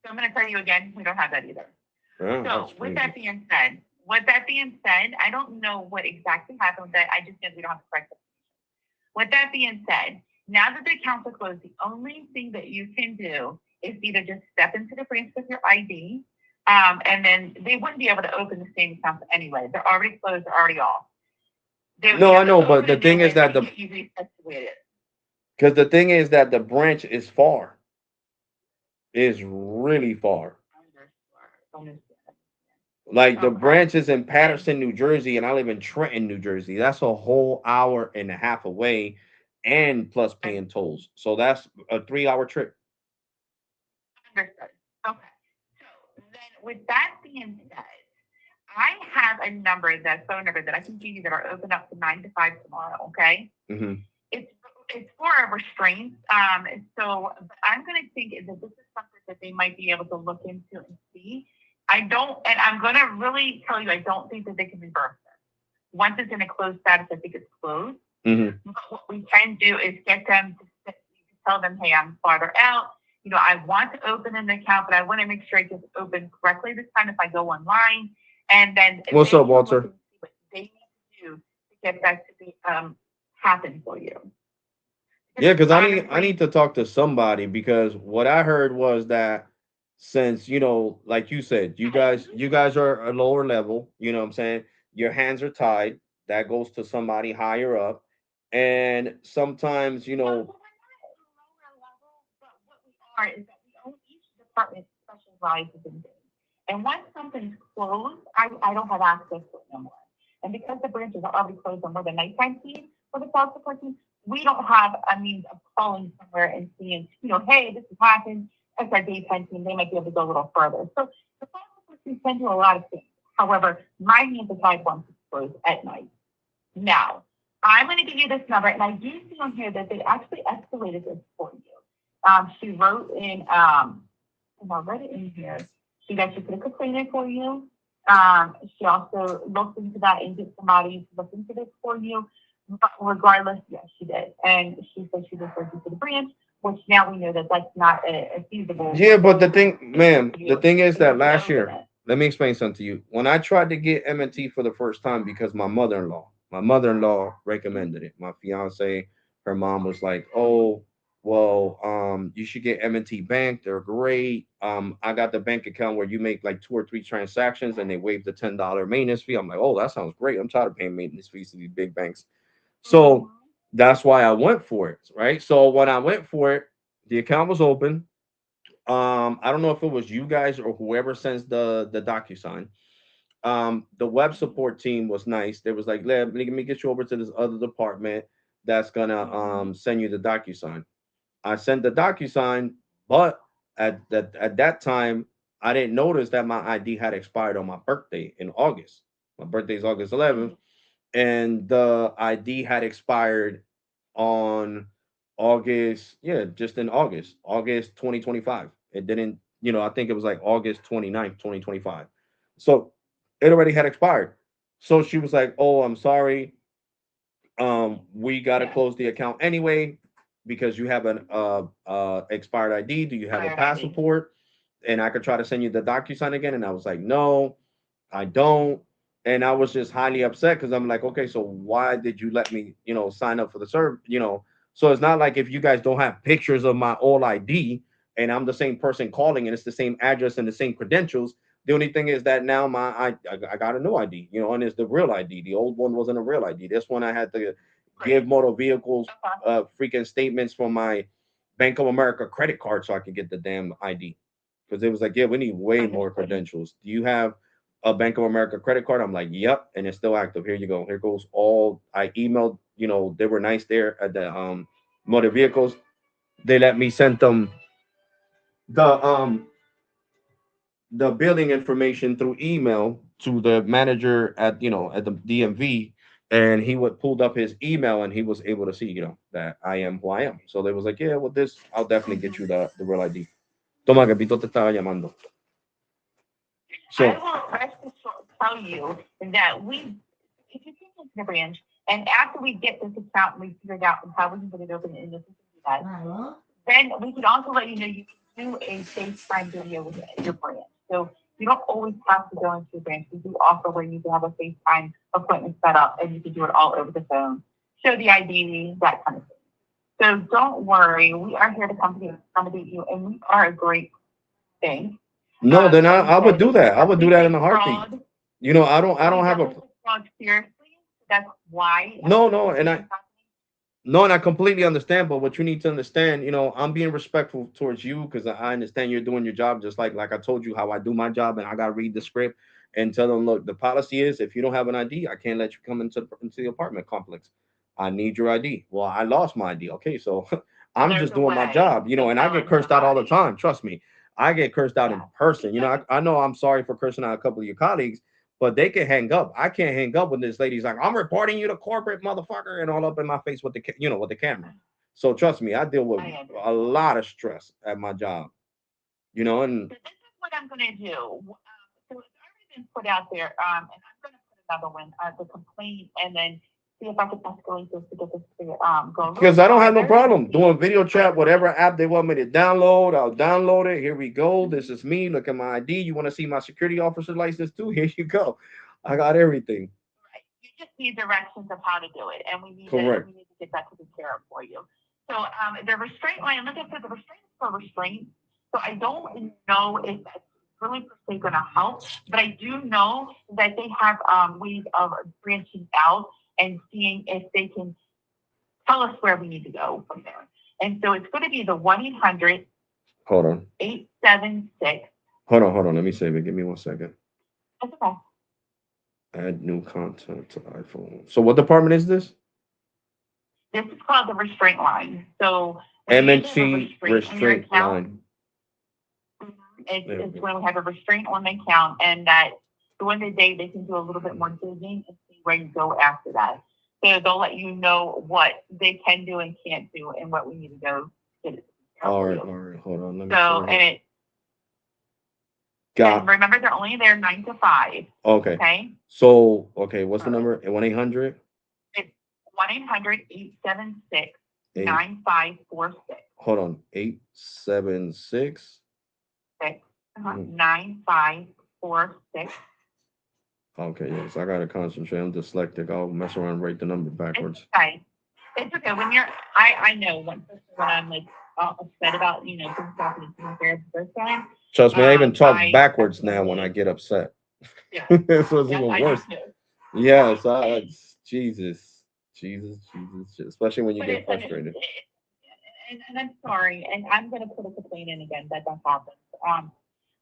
So I'm gonna tell you again, we don't have that either. Yeah, So that's with crazy. that being said, I don't know what exactly happened with that. I just know we don't have the correct information. With that being said, now that the accounts are closed, the only thing that you can do is either just step into the branch with your ID, and then they wouldn't be able to open the same accounts anyway. They're already closed, they're already off. No, I know, but the thing is that because the thing is that the branch is far, is really far. Like the Okay. branch is in Patterson, New Jersey, and I live in Trenton, New Jersey. That's a whole hour and a half away, and plus paying tolls. So that's a 3 hour trip. Understood. Okay. So then with that being said, I have a number, that phone number that I can give you that are open up to 9 to 5 tomorrow, okay? Hmm. It's for a restraint. So but I'm gonna think that this is something that they might be able to look into and see. And I'm gonna really tell you, I don't think that they can reverse this. Once it's in a closed status, I think it's closed. Hmm. But what we can do is get them to tell them, hey, I'm farther out. I want to open an account, but I want to make sure it gets open correctly this time if I go online. And then What's they up, can look Walter? and see what they need to do to get that to be happen for you. Yeah, because I Honestly, need to talk to somebody because what I heard was that since like you said, you guys are a lower level, you know what I'm saying? Your hands are tied. That goes to somebody higher up. And sometimes, well, we're not at a lower level, but what we are is that we own each department specializes in things. And once something's closed, I don't have access to it no more. And because the branches are already closed on more than nighttime team for the child support team, we don't have a means of calling somewhere and seeing, hey, this has happened. As our daytime team, they might be able to go a little further. So the child support team can do a lot of things. However, my hands are tied once it's closed at night. Now, I'm going to give you this number, and I do see on here that they actually escalated this for you. She wrote in, and I read it in here. She actually put a complaint in for you. She also looked into that and get somebody to look into this for you. But regardless, yes, she did. And she said she referred you to the branch, which now we know that that's not a feasible. Yeah, but the thing, ma'am, the thing is that last year, let me explain something to you. When I tried to get M&T for the first time because my mother-in-law recommended it. My fiance, her mom was like, "Oh, well, you should get M&T Bank. They're great. I got the bank account where you make like 2 or 3 transactions and they waive the $10 maintenance fee." I'm like, "Oh, that sounds great. I'm tired of paying maintenance fees to these big banks." So that's why I went for it, right? So when I went for it, the account was open. I don't know if it was you guys or whoever sends the DocuSign. The web support team was nice. They was like, let me get you over to this other department that's gonna send you the DocuSign. I sent the DocuSign, but at that time, I didn't notice that my ID had expired on my birthday in August. My birthday is August 11th, and the ID had expired on August, yeah, just in August 2025. It didn't, I think it was like August 29th, 2025. So it already had expired. So she was like, "Oh, I'm sorry. We got to close the account anyway because you have an expired ID. Do you have a passport? And I could try to send you the DocuSign again." And I was like, "No, I don't." And I was just highly upset because I'm like, "Okay, so why did you let me, sign up for the serve, So it's not like if you guys don't have pictures of my old ID and I'm the same person calling and it's the same address and the same credentials. The only thing is that now I got a new ID, and it's the real ID. The old one wasn't a real ID. This one I had to give motor vehicles freaking statements from my Bank of America credit card so I could get the damn ID. Because it was like, yeah, we need way more credentials. Do you have a Bank of America credit card? I'm like, yep, and it's still active. Here you go. Here goes all I emailed. They were nice there at the motor vehicles. They let me send them the the billing information through email to the manager at the DMV, and he would pulled up his email and he was able to see that I am who I am. So they was like, yeah, with this, I'll definitely get you the real ID. Toma, Gabito te estaba llamando. I will rest assured tell you that if you take into the branch, and after we get this account and we figured out how we can get it open and this is that, then we can also let you know you can do a FaceTime video with your branch. So you don't always have to go into your branch. We do offer where you can have a FaceTime appointment set up and you can do it all over the phone, show the ID, that kind of thing. So don't worry, we are here to accommodate you, and we are a great thing. No, then I would do that. I would do that in a heartbeat. I don't have a. Seriously, that's why. No, and I completely understand. But what you need to understand, I'm being respectful towards you because I understand you're doing your job just like I told you how I do my job, and I gotta read the script and tell them, look, the policy is if you don't have an ID, I can't let you come into the apartment complex. I need your ID. Well, I lost my ID. Okay, so I'm There's just a doing my way job, to and I tell get cursed out all the somebody. time. Trust me, I get cursed out in Yeah. person. I know I'm sorry for cursing out a couple of your colleagues, but they can hang up. I can't hang up when this lady's like, "I'm reporting you to corporate, motherfucker," and all up in my face with with the camera. So trust me, I deal with I understand. a lot of stress at my job. And So this is what I'm going to do. So it's already been put out there, and I'm going to put another one, the complaint, and then see if I can escalate this to get this to go a because little I don't have no farther and problem see doing video if I chat, can whatever app they want me to download, I'll download it. Here we go. This is me. Look at my ID. You want to see my security officer license too? Here you go. I got everything. right. You just need directions of how to do it, and we need Correct. to get that taken care of for you. So the restraint line, like I said, the restraint is for restraint. So I don't know if that's really per se going to help, but I do know that they have ways of branching out and seeing if they can tell us where we need to go from there. And so it's going to be the 1-800-876. Hold on. Hold on. Let me save it. Give me 1 second. That's okay. Add new content to iPhone. So what department is this? This is called the restraint line. So when you have a MNT restraint on your restraint account, line. it's when we have a restraint on the account, and that during the day they can do a little bit more digging and see where you go after that. So they'll let you know what they can do and can't do, and what we need to go get it. All right. Hold on. Let me So see. and remember, they're only there 9 to 5. Okay. Okay. So what's the number? 1-800. It's 1-800-876-9546. Hold on. 876. 9546. Okay, yes, I gotta concentrate. I'm dyslexic. I'll mess around and write the number backwards. It's okay. It's okay. When you're, I know when I'm like upset about things happening to me the first time. Trust me, I even talk backwards now when I get upset. Yeah. So it's even worse. Yes, Jesus, especially when you get frustrated. And I'm sorry, and I'm going to put a complaint in again that happens.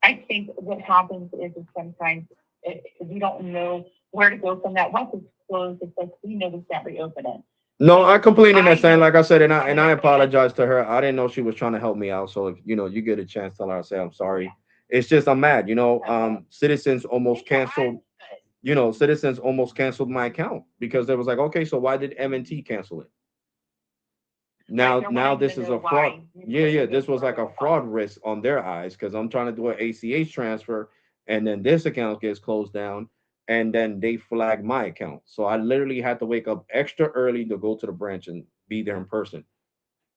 I think what happens is sometimes if you don't know where to go from that, once it's closed, it's like we know we can't reopen it. No, I completely understand. Like I said, and I apologize to her. I didn't know she was trying to help me out. So if you get a chance, tell her I say I'm sorry. It's just I'm mad. Citizens almost canceled. Citizens almost canceled my account because they was like, okay, so why did M&T cancel it? Now this is a fraud. Yeah. This was like a fraud risk on their eyes because I'm trying to do an ACH transfer, and then this account gets closed down, and then they flag my account. So I literally had to wake up extra early to go to the branch and be there in person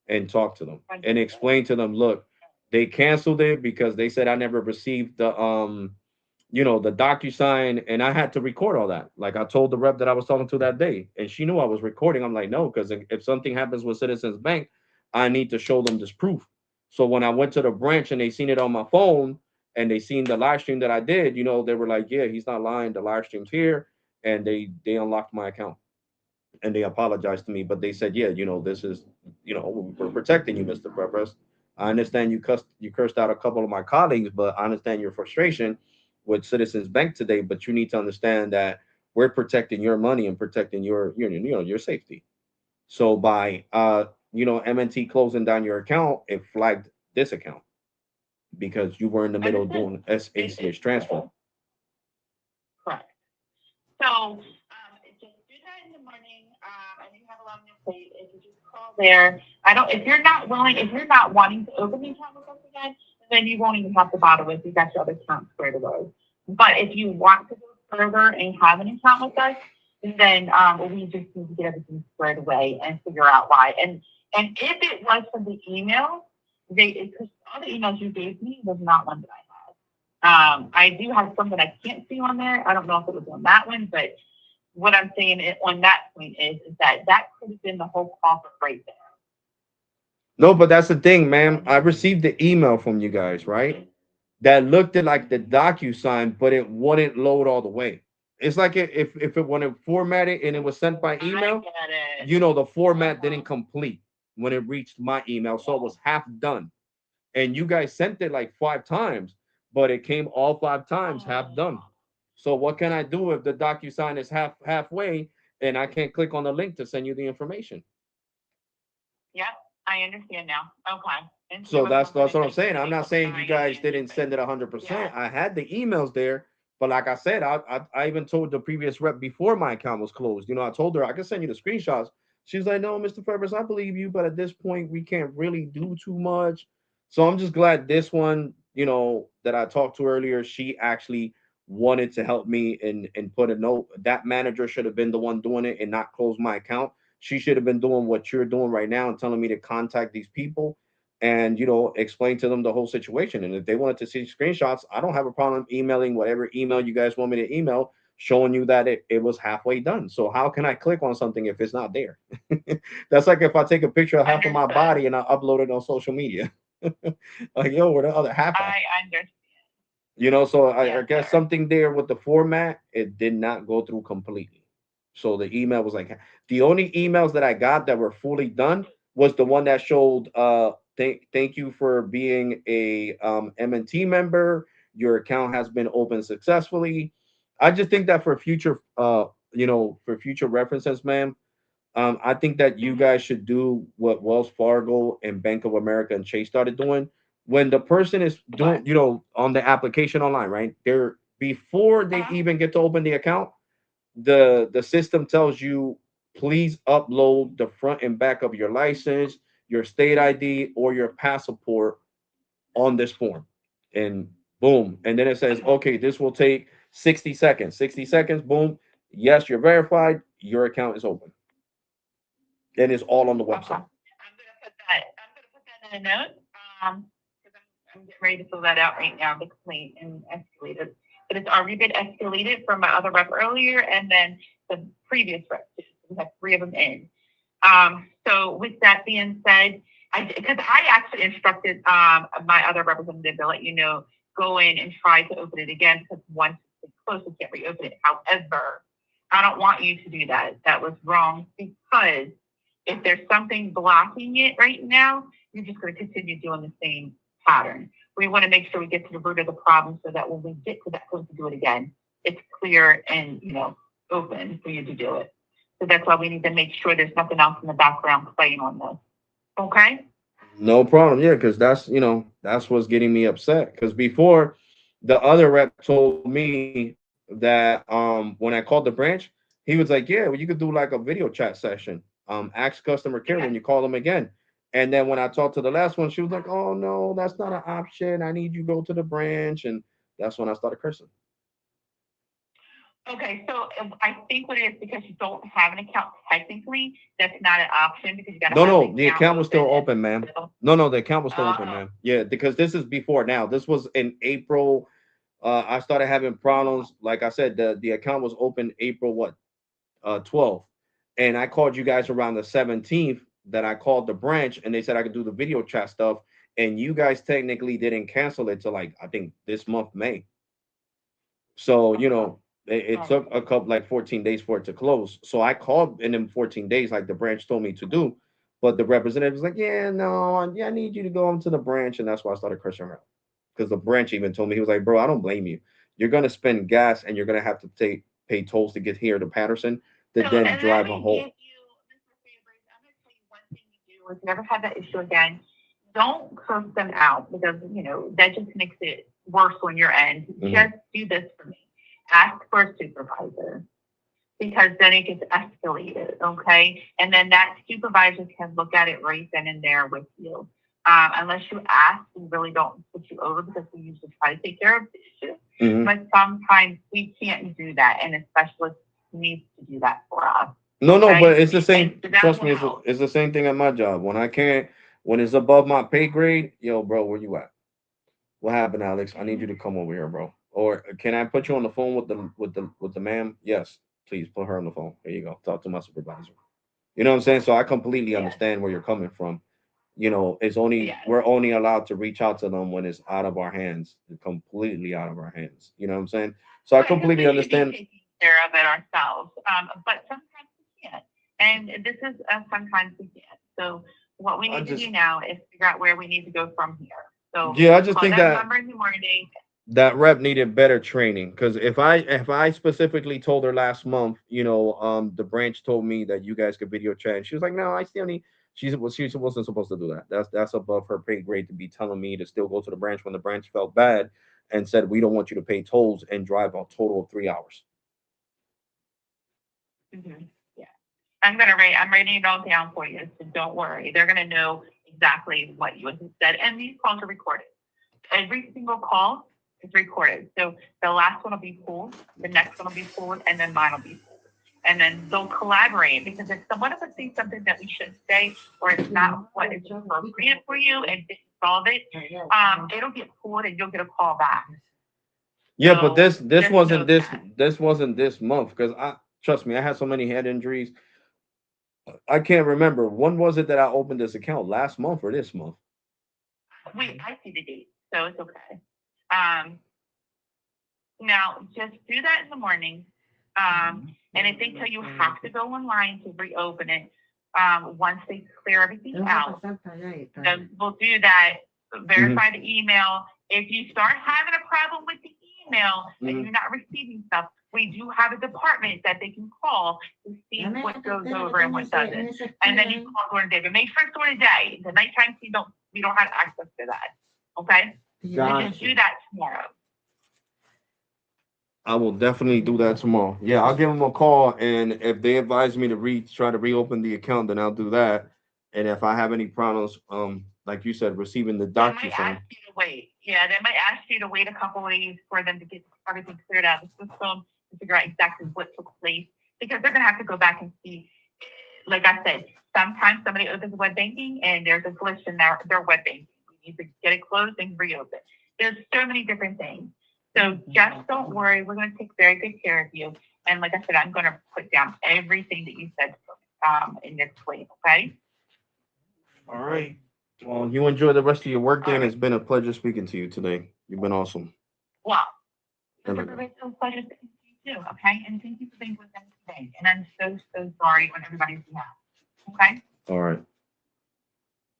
and talk to them and explain to them, look, they canceled it because they said I never received the the DocuSign, and I had to record all that. Like I told the rep that I was talking to that day, and she knew I was recording. I'm like, no, because if something happens with Citizens Bank, I need to show them this proof. So when I went to the branch and they seen it on my phone and they seen the live stream that I did, they were like, yeah, he's not lying. The live stream's here, and they unlocked my account and they apologized to me. But they said, yeah, this is, we're protecting you, Mr. Prepress. I understand you cursed out a couple of my colleagues, but I understand your frustration with Citizens Bank today. But you need to understand that we're protecting your money and protecting your safety. So by M&T closing down your account, it flagged this account because you were in the middle of doing ACH transfer. Correct. So just do that in the morning. And you have a lot on your plate. If you just call there, if you're not wanting to open the account with us again, then you won't even have to bother with. You got your other account squared away. But if you want to go further and have an account with us, then we just need to get everything squared away and figure out why. And if it was from the email, because all the emails you gave me was not one that I had. I do have some that I can't see on there. I don't know if it was on that one, but what I'm saying on that point is that could have been the whole culprit right there. No, but that's the thing, ma'am. I received the email from you guys, right? That looked at like the DocuSign, but it wouldn't load all the way. It's like if it when it formatted and it was sent by email, I get it. you know, the format didn't complete when it reached my email, so it was half done. And you guys sent it like 5 times, but it came all 5 times half done. So what can I do if the DocuSign is halfway and I can't click on the link to send you the information? Yep, I understand now. Okay. And So there was that's one what I'm that saying. I'm they not saying you guys compliant, didn't send it 100%. I had the emails there, but like I said, I even told the previous rep before my account was closed. You know, I told her I can send you the screenshots. She's like, "No, Mr. Fevers, I believe you, but at this point, we can't really do too much." So I'm just glad this one, you know, that I talked to earlier, she actually wanted to help me and put a note. That manager should have been the one doing it and not close my account. She should have been doing what you're doing right now and telling me to contact these people and, you know, explain to them the whole situation. And if they wanted to see screenshots, I don't have a problem emailing whatever email you guys want me to email, showing you that it was halfway done. So how can I click on something if it's not there? That's like if I take a picture of half of my Understood. body and I upload it on social media. Like, yo, where the other half at? I understand. You know, so I Yes, guess sir. something there with the format, it did not go through completely. So the email was like the only emails that I got that were fully done was the one that showed thank you for being a MNT member. Your account has been opened successfully. I just think that for future you know, for future references, ma'am, I think that you Mhm. guys should do what Wells Fargo and Bank of America and Chase started doing. When the person is doing, What? you know, on the application online, right? They're before they Uh-huh. even get to open the account, the system tells you please upload the front and back of your license, your state ID, or your passport on this form. And boom. And then it says, Okay. okay, this will take 60 seconds. 60 seconds, boom. Yes, you're verified. Your account is open. And it's all on the Okay. website. I'm gonna put that in a note. Because I'm getting ready to fill that out right now, the complaint and escalate it. But it's already been escalated from my other rep earlier and then the previous rep. Too. We have three of them in. So with that being said, because I actually instructed my other representative to let you know, go in and try to open it again because once it's closed, we can't reopen it. However, I don't want you to do that. That was wrong because if there's something blocking it right now, you're just going to continue doing the same pattern. We want to make sure we get to the root of the problem so that when we get to that point to do it again, it's clear and open for you to do it. So that's why we need to make sure there's nothing else in the background playing on this. Okay? No problem. Yeah, because that's, you know, that's what's getting me upset. Because before, the other rep told me that when I called the branch, he was like, "Yeah, well, you could do like a video chat session. Ask customer care when Yeah. you call them again." And then when I talked to the last one, she was like, "Oh no, that's not an option. I need you to go to the branch." And that's when I started cursing. Okay, so I think what it is because you don't have an account technically, that's not an option because you got to No, have the no, the account account was open still and open, ma'am. still. No, the account was still open, Oh, ma'am. Yeah, because this is before now. This was in April. I started having problems. Like I said, the account was open April what 12th, and I called you guys around the 17th. That I called the branch, and they said I could do the video chat stuff. And you guys technically didn't cancel it till like I think this month May. So, you okay. know, it All took a couple like 14 days for it to close. So I called in them 14 days, like the branch told me to do. But the representative was like, yeah, no, yeah, I need you to go into the branch. And that's why I started cursing her out. Because the branch even told me, he was like, bro, I don't blame you. You're gonna spend gas and you're gonna have to pay tolls to get here to Patterson to So, then and let drive a me whole. give you, Mr. Favors, I'm going to tell you one thing to do if you ever have that issue again. Don't curse them out because, that just makes it worse on your end. Mhm. Just do this for me. Ask for a supervisor because then it gets escalated, okay? And then that supervisor can look at it right then and there with you. Unless you ask, we really don't put you over because we usually try to take care of the issue. Mhm. But sometimes we can't do that, and a specialist needs to do that for us. No, no, but Okay, it's the same. and so that Trust will me, help. it's the same thing at my job. When I can't, when it's above my pay grade, yo, bro, where you at? What happened, Alex? I need you to come over here, bro. Or can I put you on the phone with the ma'am? Yes, please put her on the phone. There you go. Talk to my supervisor. You know what I'm saying? So I completely Yes, understand where you're coming from. You know, it's only yes. we're only allowed to reach out to them when it's out of our hands, completely out of our hands. You know what I'm saying? So I Right, because completely we should be understand. taking care of it ourselves. But sometimes we can't. And this is sometimes we can't. So what we I need to just- do now is figure out where we need to go from here. So Yeah, I just call think that that number in the morning. that rep needed better training, because if I specifically told her last month, the branch told me that you guys could video chat, and she was like, no, I still need. She wasn't supposed to do that. That's above her pay grade to be telling me to still go to the branch when the branch felt bad and said we don't want you to pay tolls and drive a total of 3 hours. Yeah. I'm writing it all down for you, so don't worry. They're gonna know exactly what you said. And these calls are recorded. Every single call is recorded. So the last one will be pulled, the next one will be pulled, and then mine will be pulled. And then they'll collaborate, because if one of us sees something that we should say, or it's not what is appropriate for you and didn't solve it, it'll get pulled and you'll get a call back. Yeah, So but this just wasn't know this that. this wasn't this month, because trust me, I had so many head injuries. I can't remember, when was it that I opened this account, last month or this month? I see the date, so it's okay. Now just do that in the morning. And if they tell you have to go online to reopen it, once they clear everything out, then we'll do that. Verify the email. If you start having a problem with the email and you're not receiving stuff, we do have a department that they can call to see what goes over and what doesn't. And then you call during the day. But make sure it's during the day. The nighttime, we don't have access to that. Okay? Gotcha. Just do that tomorrow. I will definitely do that tomorrow. Yeah, I'll give them a call, and if they advise me to try to reopen the account, then I'll do that. And if I have any problems, like you said, receiving the They might DocuSign. ask you to wait. Yeah, they might ask you to wait a couple of days for them to get everything cleared out of the system to figure out exactly what took place, because they're gonna have to go back and see. Like I said, sometimes somebody opens web banking and there's a glitch in their web banking. We need to get it closed and reopen. There's so many different things. So just don't worry. We're going to take very good care of you. And like I said, I'm going to put down everything that you said in this way. Okay? All right. Well, you enjoy the rest of your work day, and it's been a pleasure speaking to you today. You've been awesome. Well, it's Hello. a pleasure speaking to you too. Okay? And thank you for being with us today. And I'm so sorry on everybody's behalf. Okay? All right.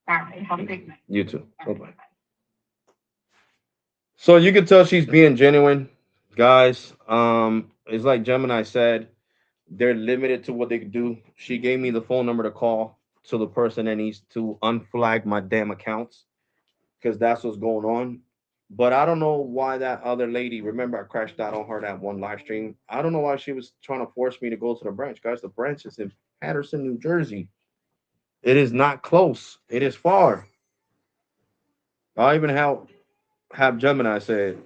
All right. Have a good night. You too. All Bye right, bye. So you can tell she's being genuine, guys. It's like Gemini said, they're limited to what they can do. She gave me the phone number to call to the person that needs to unflag my damn accounts, because that's what's going on. But I don't know why that other lady, remember I crashed out on her that one live stream. I don't know why she was trying to force me to go to the branch. Guys, the branch is in Patterson, New Jersey. It is not close. It is far. I even have Gemini say,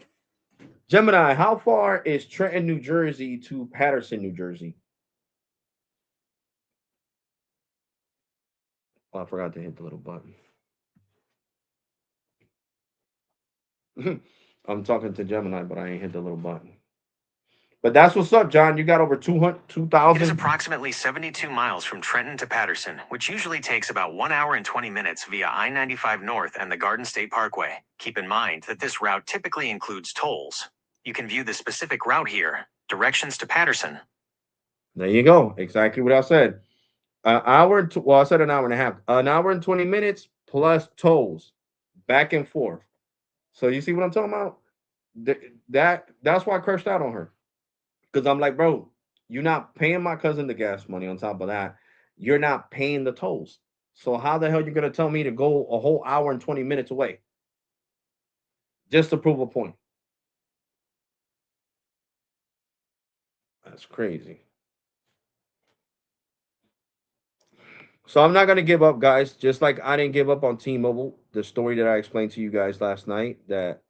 Gemini, how far is Trenton, New Jersey to Patterson, New Jersey? Oh, I forgot to hit the little button. I'm talking to Gemini, but I ain't hit the little button. But that's what's up, John. You got over 200, It is 2,000. approximately 72 miles from Trenton to Patterson, which usually takes about 1 hour and 20 minutes via I-95 North and the Garden State Parkway. Keep in mind that this route typically includes tolls. You can view the specific route here. Directions to Patterson. There you go. Exactly what I said. Well, I said an hour and a half. An hour and 20 minutes plus tolls, back and forth. So you see what I'm talking about? That's why I crushed out on her. Because I'm like, bro, you're not paying my cousin the gas money. On top of that, you're not paying the tolls. So how the hell you gonna tell me to go a whole hour and 20 minutes away just to prove a point? That's crazy. So I'm not gonna give up, guys. Just like I didn't give up on T-Mobile. The story that I explained to you guys last night, that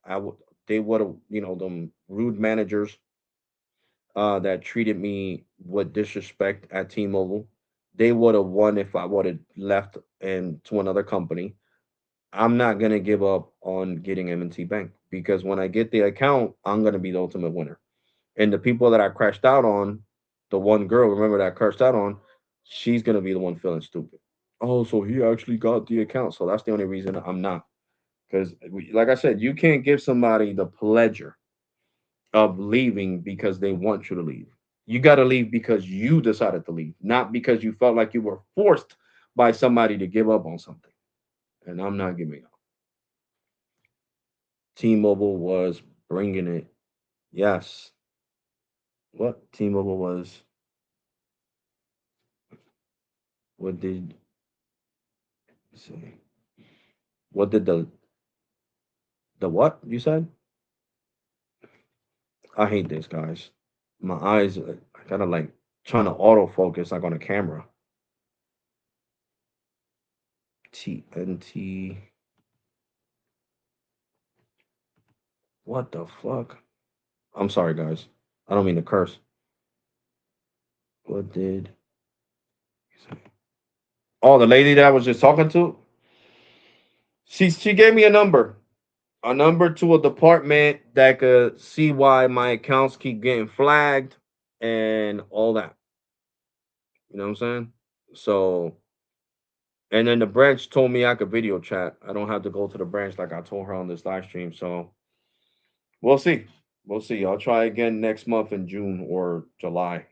they would have, them rude managers that treated me with disrespect at T-Mobile. They would have won if I would have left and to another company. I'm not gonna give up on getting M&T Bank, because when I get the account, I'm gonna be the ultimate winner. And the people that I crashed out on, the one girl, remember that I crashed out on, she's gonna be the one feeling stupid. Oh, so he actually got the account. So that's the only reason I'm not. Because, like I said, you can't give somebody the pleasure of leaving because they want you to leave. You got to leave because you decided to leave, not because you felt like you were forced by somebody to give up on something. And I'm not giving up. T-Mobile was bringing it. Yes. What T-Mobile was? What did say? What did the what you said? I hate this, guys. My eyes are kind of like trying to autofocus like on a camera. TNT. What the fuck? I'm sorry, guys. I don't mean to curse. What did you say? Oh, the lady that I was just talking to. She gave me a number to a department that could see why my accounts keep getting flagged and all that. You know what I'm saying? So, and then the branch told me I could video chat. I don't have to go to the branch like I told her on this live stream. So we'll see. We'll see. I'll try again next month in June or July.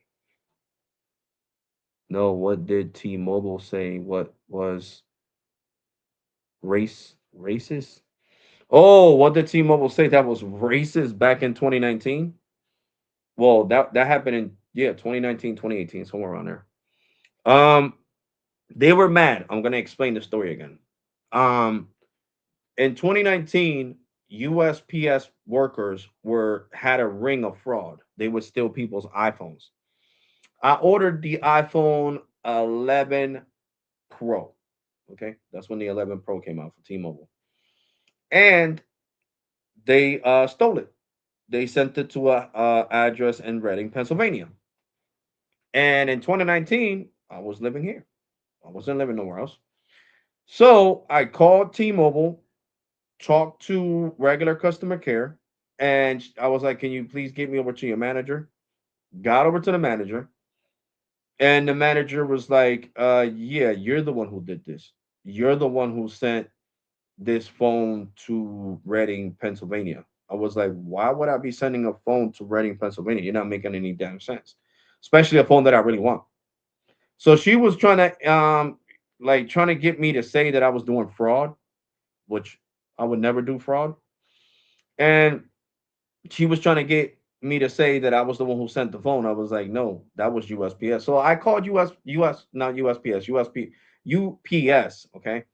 No, what did T-Mobile say? What was racist? Oh, what did T-Mobile say that was racist back in 2019? Well, that happened in 2019, 2018, somewhere around there. Um, they were mad. I'm gonna explain the story again. Um, in 2019, USPS workers were had a ring of fraud. They would steal people's iPhones. I ordered the iPhone 11 Pro. Okay, that's when the 11 Pro came out for T-Mobile, and they stole it. They sent it to a address in Reading, Pennsylvania. And in 2019, I was living here. I wasn't living nowhere else. So I called T-Mobile, talked to regular customer care, and I was like, "Can you please get me over to your manager?" Got over to the manager, and the manager was like, yeah, you're the one who did this. You're the one who sent this phone to Reading, Pennsylvania." I was like, "Why would I be sending a phone to Reading, Pennsylvania? You're not making any damn sense, especially a phone that I really want." So she was trying to trying to get me to say that I was doing fraud, which I would never do fraud. And she was trying to get me to say that I was the one who sent the phone. I was like, "No, that was USPS." So I called not USPS, UPS, okay?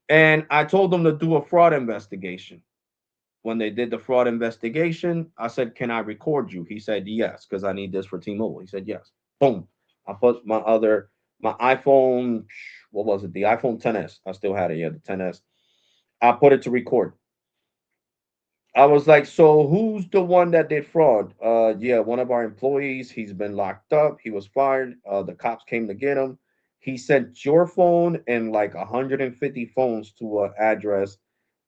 And I told them to do a fraud investigation. When they did the fraud investigation, I said, "Can I record you?" He said, "Yes, because I need this for T-Mobile." He said, "Yes." Boom. I put my iPhone, what was it? The iPhone 10s. I still had it, yeah, the 10s. I put it to record. I was like, "So who's the one that did fraud?" Yeah, one of our employees. He's been locked up. He was fired. The cops came to get him. He sent your phone and like 150 phones to an address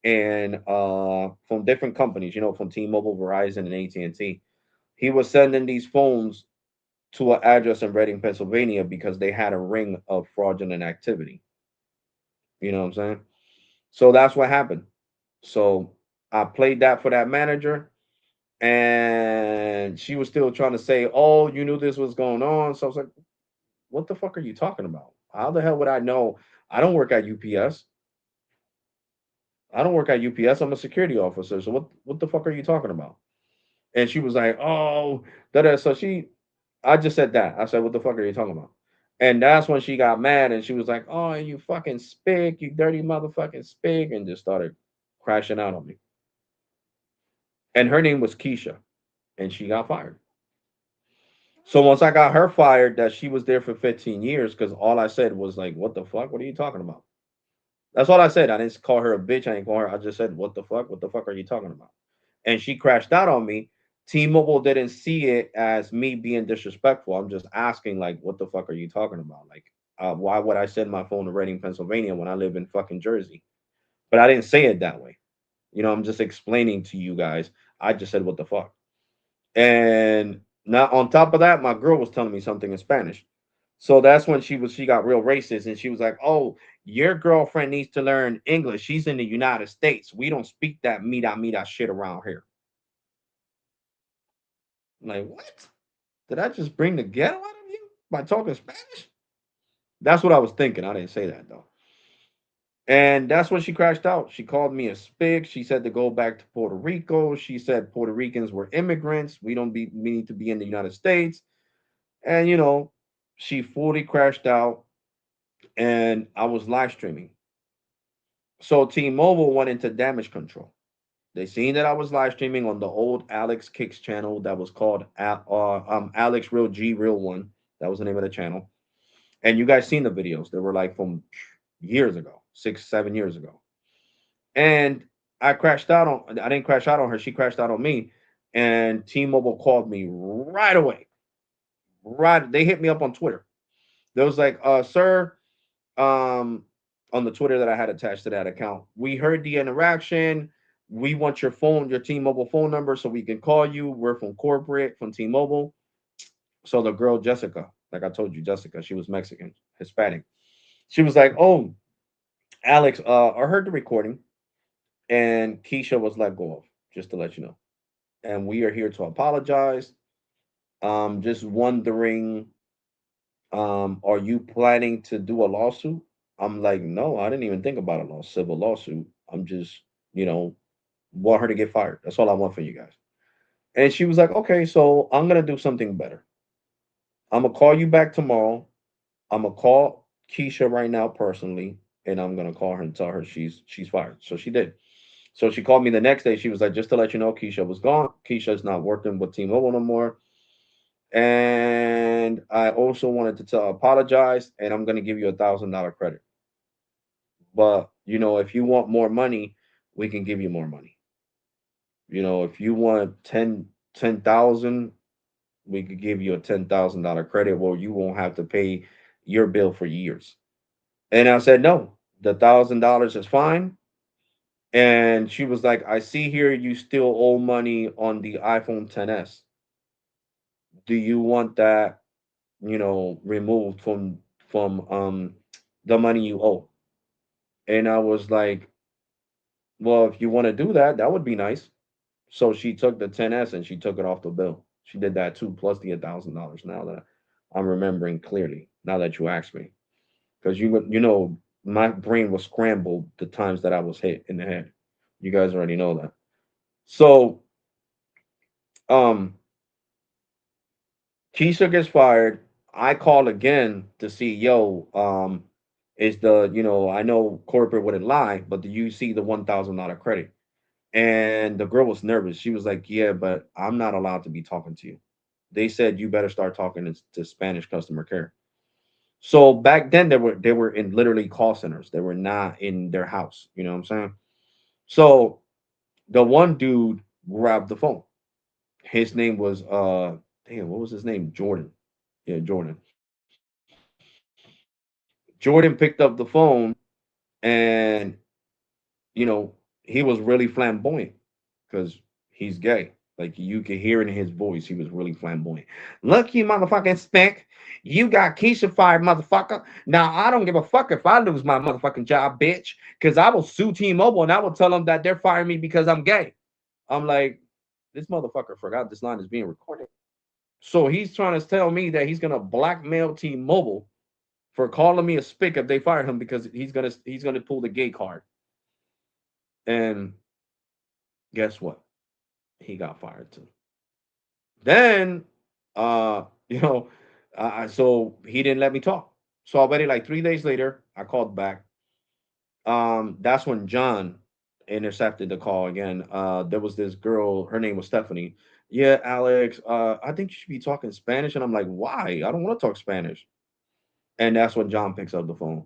and from different companies, from T-Mobile, Verizon, and AT&T. He was sending these phones to an address in Reading, Pennsylvania, because they had a ring of fraudulent activity. You know what I'm saying? So that's what happened. So I played that for that manager, and she was still trying to say, "Oh, you knew this was going on." So I was like, "What the fuck are you talking about? How the hell would I know? I don't work at UPS. I don't work at UPS. I'm a security officer. So what the fuck are you talking about?" And she was like, "Oh, da." So I just said that. I said, "What the fuck are you talking about?" And that's when she got mad and she was like, "Oh, you fucking spick, you dirty motherfucking spick," and just started crashing out on me. And her name was Keisha, and she got fired. So once I got her fired, that she was there for 15 years, because all I said was like, "What the fuck? What are you talking about?" That's all I said. I didn't call her a bitch. I didn't call her. I just said, "What the fuck? What the fuck are you talking about?" And she crashed out on me. T-Mobile didn't see it as me being disrespectful. I'm just asking, like, "What the fuck are you talking about? Like, why would I send my phone to Reading, Pennsylvania when I live in fucking Jersey?" But I didn't say it that way. I'm just explaining to you guys. I just said, "What the fuck?" And now on top of that, my girl was telling me something in Spanish. So that's when she got real racist, and she was like, "Oh, your girlfriend needs to learn English. She's in the United States. We don't speak that mira shit around here." I'm like, what? Did I just bring the ghetto out of you by talking Spanish? That's what I was thinking. I didn't say that though. And that's when she crashed out. She called me a spick. She said to go back to Puerto Rico. She said Puerto Ricans were immigrants. We need to be in the United States. And she fully crashed out. And I was live streaming. So T-Mobile went into damage control. They seen that I was live streaming on the old Alex Kicks channel that was called Alex Real G Real One. That was the name of the channel. And you guys seen the videos. They were like from years ago, 6, 7 years ago. And I didn't crash out on her. She crashed out on me. And T-Mobile called me right away. Right. They hit me up on Twitter. They was like, sir, on the Twitter that I had attached to that account. We heard the interaction. We want your T-Mobile phone number so we can call you. We're from corporate, from T-Mobile. So the girl, Jessica, like I told you, Jessica, she was Mexican, Hispanic. She was like, oh, Alex, I heard the recording and Keisha was let go of, just to let you know. And we are here to apologize. Just wondering, are you planning to do a lawsuit? I'm like, no, I didn't even think about a civil lawsuit. I'm just, want her to get fired. That's all I want for you guys. And she was like, okay, so I'm gonna do something better. I'm gonna call you back tomorrow. I'm gonna call Keisha right now personally, and I'm gonna call her and tell her she's fired. So she did. So she called me the next day. She was like, just to let you know, Keisha was gone. Keisha's not working with T-Mobile no more. And I also wanted to apologize, and I'm gonna give you $1,000 credit. But if you want more money, we can give you more money. If you want 10,000, we could give you a $10,000 credit where you won't have to pay your bill for years. And I said, no, the $1,000 is fine. And she was like, I see here you still owe money on the iPhone 10s. Do you want that, removed from the money you owe? And I was like, well, if you want to do that, that would be nice. So she took the 10s and she took it off the bill. She did that too, plus the $1,000. Now that I'm remembering clearly, now that you asked me, because my brain was scrambled the times that I was hit in the head. You guys already know that. So, um, Keisha gets fired. I call again to see, yo, is I know corporate wouldn't lie, but do you see the $1,000 credit? And the girl was nervous. She was like, yeah, but I'm not allowed to be talking to you. They said you better start talking to Spanish customer care. So back then they were in literally call centers. They were not in their house. You know what I'm saying? So the one dude grabbed the phone. His name was damn, what was his name? Jordan. Yeah, Jordan. Jordan picked up the phone and you know, he was really flamboyant because he's gay. Like you could hear it in his voice, he was really flamboyant. Look, you motherfucking speck. You got Keisha fired, motherfucker. Now I don't give a fuck if I lose my motherfucking job, bitch, because I will sue T-Mobile and I will tell them that they're firing me because I'm gay. I'm like, this motherfucker forgot this line is being recorded. So he's trying to tell me that he's gonna blackmail T-Mobile for calling me a spick if they fire him because he's gonna pull the gay card. And guess what? He got fired too. Then, you know, so he didn't let me talk. So I waited like 3 days later. I called back. That's when John intercepted the call again. There was this girl. Her name was Stephanie. Yeah, Alex. I think you should be talking Spanish. And I'm like, why? I don't want to talk Spanish. And that's when John picks up the phone.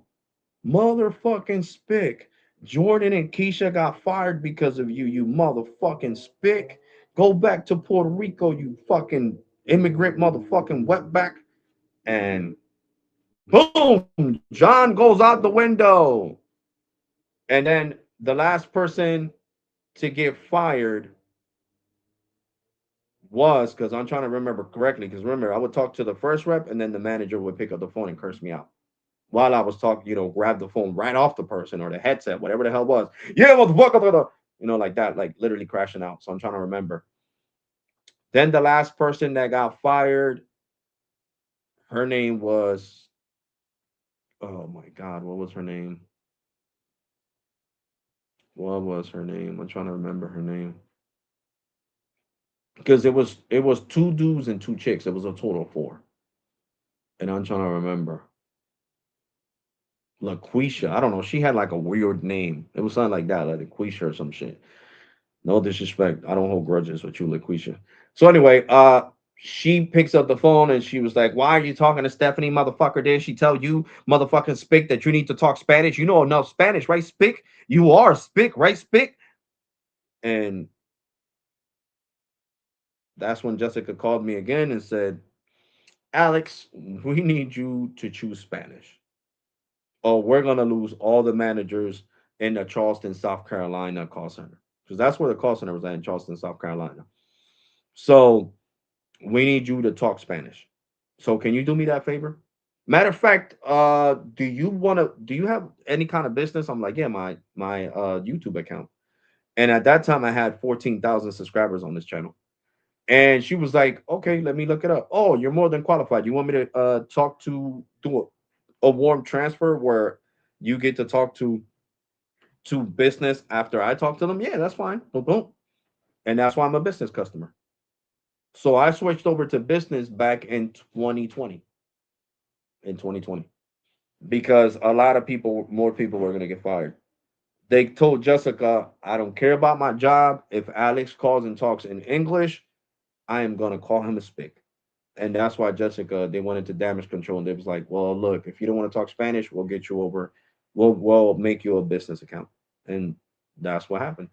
Motherfucking spick. Jordan and Keisha got fired because of you, you motherfucking spick. Go back to Puerto Rico, you fucking immigrant motherfucking wetback. And boom, John goes out the window. And then the last person to get fired was, because I'm trying to remember correctly, because remember, I would talk to the first rep and then the manager would pick up the phone and curse me out while I was talking, grab the phone right off the person or the headset, whatever the hell was. Yeah, motherfucker, like that, like literally crashing out. So I'm trying to remember. Then the last person that got fired Her name was, oh my God, what was her name? What was her name? I'm trying to remember her name. Because it was two dudes and two chicks. It was a total of four. And I'm trying to remember. LaQuisha. I don't know. She had like a weird name. It was something like that, like LaQuisha or some shit. No disrespect. I don't hold grudges with you, LaQuisha. So anyway, she picks up the phone and she was like, "Why are you talking to Stephanie, motherfucker? Did she tell you, motherfucking Spick, that you need to talk Spanish? You know enough Spanish, right, Spick? You are Spick, right, Spick?" And that's when Jessica called me again and said, "Alex, we need you to choose Spanish, or we're gonna lose all the managers in the Charleston, South Carolina call center, because that's where the call center was at, in Charleston, South Carolina. So we need you to talk Spanish. So can you do me that favor? Matter of fact, do you have any kind of business?" I'm like, "Yeah, my YouTube account." And at that time I had 14,000 subscribers on this channel. And she was like, "Okay, let me look it up. Oh, you're more than qualified. You want me to talk to do a warm transfer where you get to talk to business after I talk to them?" Yeah, that's fine. Boom, boom. And that's why I'm a business customer. So I switched over to business back in 2020. In 2020. Because a lot of people, more people were gonna get fired. They told Jessica, "I don't care about my job. If Alex calls and talks in English, I am gonna call him a spick." And that's why Jessica, they went into damage control and they was like, "Well, look, if you don't want to talk Spanish, we'll get you over. We'll make you a business account." And that's what happened.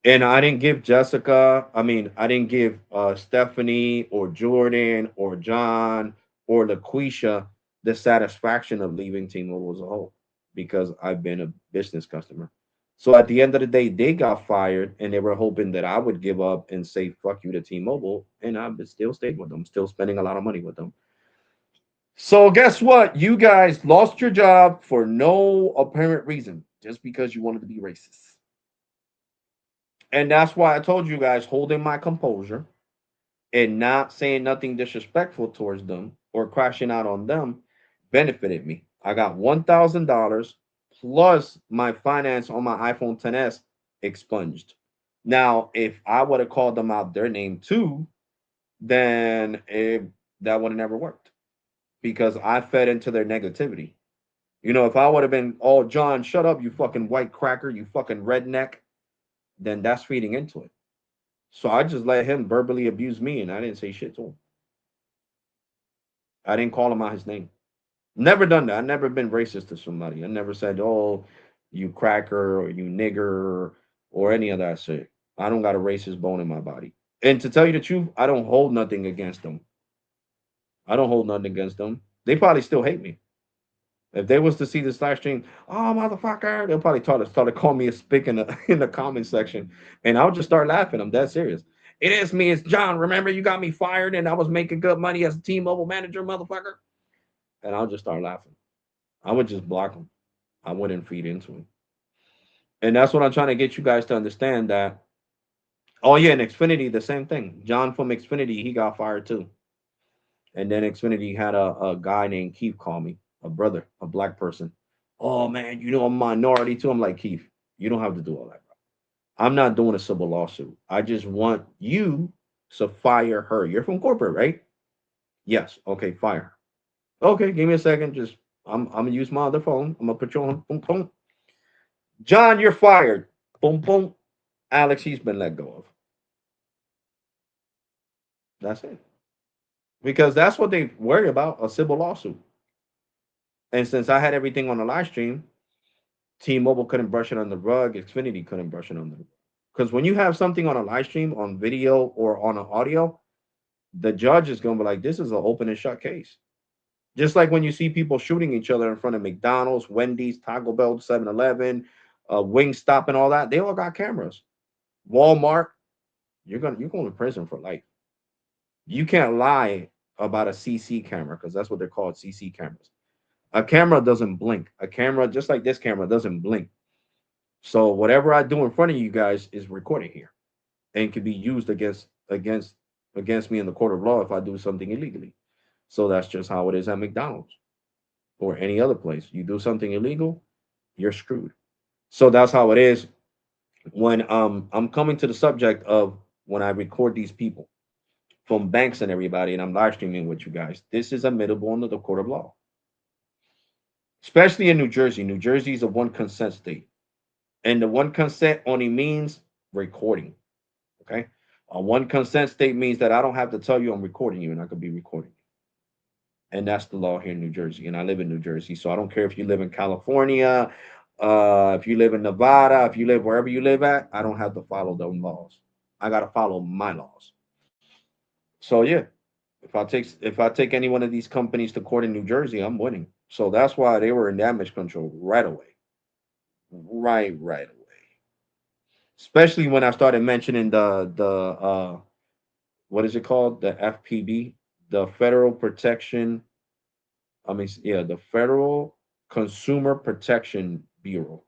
And I didn't give I didn't give Stephanie or Jordan or John or LaQuisha the satisfaction of leaving T-Mobile as a whole, because I've been a business customer. So at the end of the day, they got fired and they were hoping that I would give up and say fuck you to T-Mobile, and I've still stayed with them, still spending a lot of money with them. So guess what? You guys lost your job for no apparent reason, just because you wanted to be racist. And that's why I told you guys, holding my composure and not saying nothing disrespectful towards them or crashing out on them benefited me. I got $1,000 plus my finance on my iPhone 10s expunged. Now, if I would have called them out their name too, then that would have never worked, because I fed into their negativity. You know, if I would have been, "Oh, John, shut up, you fucking white cracker, you fucking redneck," then that's feeding into it. So I just let him verbally abuse me, and I didn't say shit to him. I didn't call him out his name. Never done that. I never been racist to somebody. I never said, "Oh, you cracker," or "you nigger," or any of that shit. I don't got a racist bone in my body. And to tell you the truth, I don't hold nothing against them. I don't hold nothing against them. They probably still hate me. If they was to see this live stream, "Oh, motherfucker," they'll probably start to call me a spick in the in the comment section, and I'll just start laughing. I'm dead serious. "It is me, it's John. Remember, you got me fired, and I was making good money as a T-Mobile manager, motherfucker." And I'll just start laughing. I would just block them. I wouldn't feed into them. And that's what I'm trying to get you guys to understand, that. Oh yeah, and Xfinity, the same thing. John from Xfinity, he got fired too. And then Xfinity had a guy named Keith call me, a brother, a black person. "Oh man, you know I'm a minority too." I'm like, "Keith, you don't have to do all that, bro. I'm not doing a civil lawsuit. I just want you to fire her. You're from corporate, right?" "Yes." "Okay, fire her." "Okay, give me a second. Just I'm gonna use my other phone. I'm gonna put you on. Boom, boom. John, you're fired. Boom, boom. Alex, he's been let go of. That's it. Because that's what they worry about, a civil lawsuit. And since I had everything on the live stream, T-Mobile couldn't brush it on the rug. Xfinity couldn't brush it on the rug. Because when you have something on a live stream, on video or on an audio, the judge is going to be like, "This is an open and shut case." Just like when you see people shooting each other in front of McDonald's, Wendy's, Taco Bell, 7-Eleven, Wingstop, and all that, they all got cameras. Walmart, you're going to prison for life. You can't lie about a CC camera, because that's what they're called, CC cameras. A camera doesn't blink. A camera, just like this camera, doesn't blink. So whatever I do in front of you guys is recorded here and can be used against me in the court of law if I do something illegally. So that's just how it is at McDonald's or any other place. You do something illegal, you're screwed. So that's how it is when I'm coming to the subject of when I record these people from banks and everybody, and I'm live streaming with you guys. This is admittable under the court of law, especially in New Jersey. New Jersey is a one consent state, and the one consent only means recording. Okay, a one consent state means that I don't have to tell you I'm recording you, and I could be recording you. And that's the law here in New Jersey. And I live in New Jersey, so I don't care if you live in California, if you live in Nevada, if you live wherever you live at, I don't have to follow those laws. I gotta follow my laws. So yeah, if I take any one of these companies to court in New Jersey, I'm winning. So that's why they were in damage control right away. Right away. Especially when I started mentioning the what is it called? The FPB, the Federal Protection. I mean, yeah, the Federal Consumer Protection Bureau.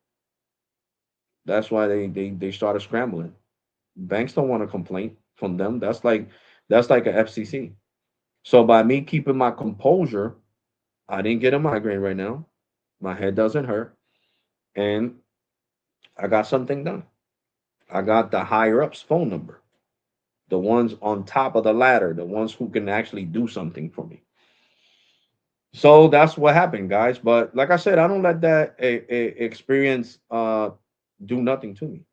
That's why they started scrambling. Banks don't want a complaint from them. That's like a FCC. So by me keeping my composure, I didn't get a migraine right now. My head doesn't hurt, and I got something done. I got the higher ups phone number, the ones on top of the ladder, the ones who can actually do something for me. So that's what happened, guys. But like I said, I don't let that experience do nothing to me.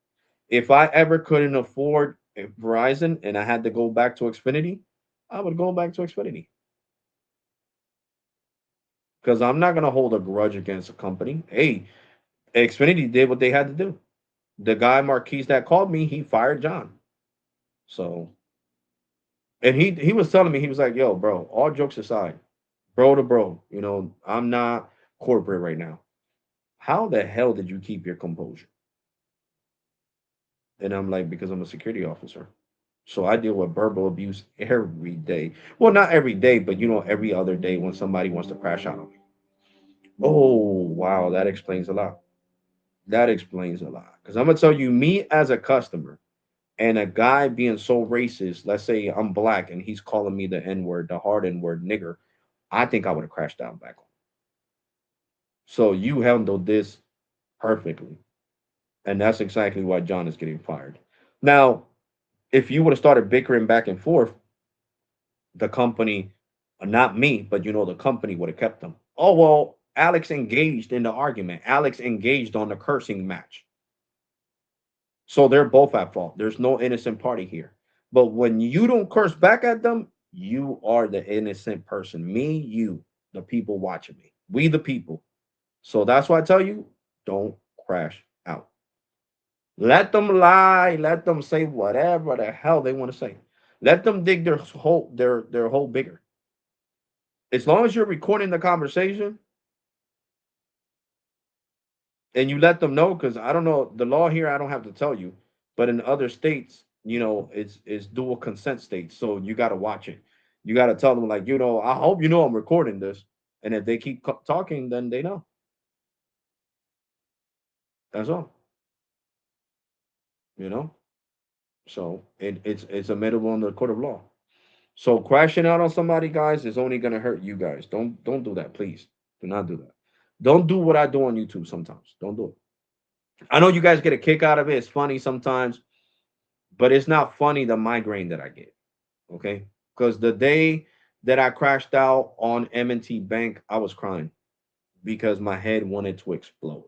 If I ever couldn't afford Verizon and I had to go back to Xfinity, I would go back to Xfinity because I'm not gonna hold a grudge against a company. Hey, Xfinity did what they had to do. The guy Marquise that called me, he fired John. So, and he was telling me, he was like, "Yo, bro, all jokes aside, bro to bro, I'm not corporate right now. How the hell did you keep your composure?" And I'm like, "Because I'm a security officer. So I deal with verbal abuse every day. Well, not every day, but every other day when somebody wants to crash out on me." Oh, wow, that explains a lot. That explains a lot. Because I'm gonna tell you, me as a customer and a guy being so racist, let's say I'm black and he's calling me the N word, the hard N word, nigger, I think I would have crashed out back home. So you handled this perfectly. And that's exactly why John is getting fired. Now, if you would have started bickering back and forth, the company, not me, but the company would have kept them. Oh, well, Alex engaged in the argument. Alex engaged on the cursing match. So they're both at fault. There's no innocent party here. But when you don't curse back at them, you are the innocent person. Me, you, the people watching me. We, the people. So that's why I tell you, don't crash out. Let them lie. Let them say whatever the hell they want to say. Let them dig their hole bigger. As long as you're recording the conversation and you let them know, because I don't know the law here, I don't have to tell you, but in other states, it's dual consent states, so you got to watch it. You got to tell them like, I hope I'm recording this, and if they keep talking, then they know. That's all. You know. So it's admittable in the court of law. So crashing out on somebody, guys, is only gonna hurt you guys. Don't do that, please. Do not do that. Don't do what I do on YouTube sometimes. Don't do it. I know you guys get a kick out of it. It's funny sometimes, but it's not funny the migraine that I get. Okay, because the day that I crashed out on M&T Bank, I was crying because my head wanted to explode.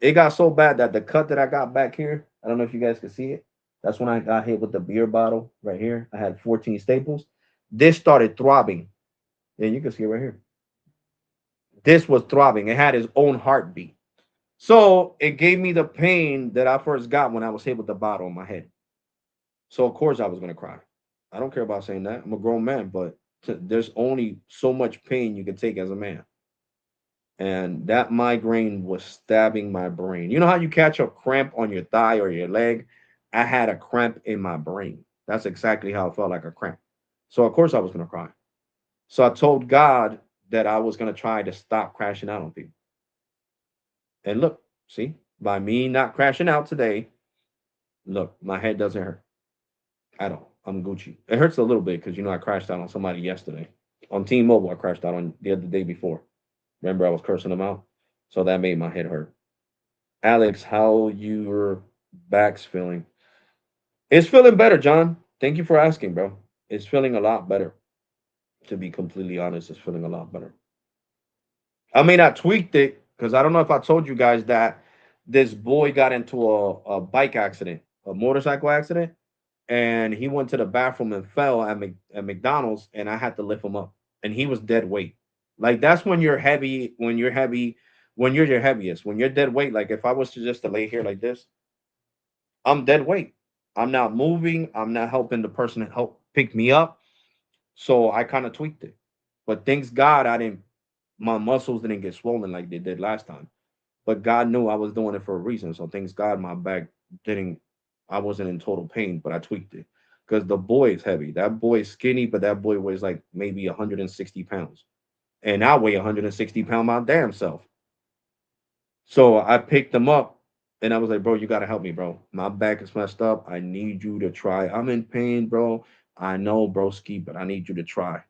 It got so bad that the cut that I got back here, I don't know if you guys can see it. That's when I got hit with the beer bottle right here. I had 14 staples. This started throbbing. Yeah, you can see it right here. This was throbbing. It had its own heartbeat. So it gave me the pain that I first got when I was hit with the bottle on my head. So of course I was gonna cry. I don't care about saying that. I'm a grown man, but there's only so much pain you can take as a man. And that migraine was stabbing my brain. You know how you catch a cramp on your thigh or your leg? I had a cramp in my brain. That's exactly how it felt, like a cramp. So of course I was gonna cry. So I told God that I was gonna try to stop crashing out on people. And look, see, by me not crashing out today, look, my head doesn't hurt at all. I'm Gucci. It hurts a little bit because I crashed out on somebody yesterday. On T-Mobile, I crashed out on the other day before. Remember, I was cursing them out, so that made my head hurt. Alex, how your back's feeling? It's feeling better, John. Thank you for asking, bro. It's feeling a lot better. To be completely honest, it's feeling a lot better. I mean, I tweaked it because I don't know if I told you guys that this boy got into a bike accident, a motorcycle accident, and he went to the bathroom and fell at McDonald's, and I had to lift him up, and he was dead weight. Like that's when you're heavy, when you're your heaviest, when you're dead weight. Like if I was to just to lay here like this, I'm dead weight. I'm not moving. I'm not helping the person help pick me up. So I kind of tweaked it. But thanks God I didn't my muscles didn't get swollen like they did last time. But God knew I was doing it for a reason. So thanks God my back didn't I wasn't in total pain, but I tweaked it. Because the boy is heavy. That boy is skinny, but that boy weighs like maybe 160 pounds. And I weigh 160 pounds my damn self. So I picked him up and I was like, bro, you gotta help me, bro. My back is messed up. I need you to try. I'm in pain, bro. I know, broski, but I need you to try.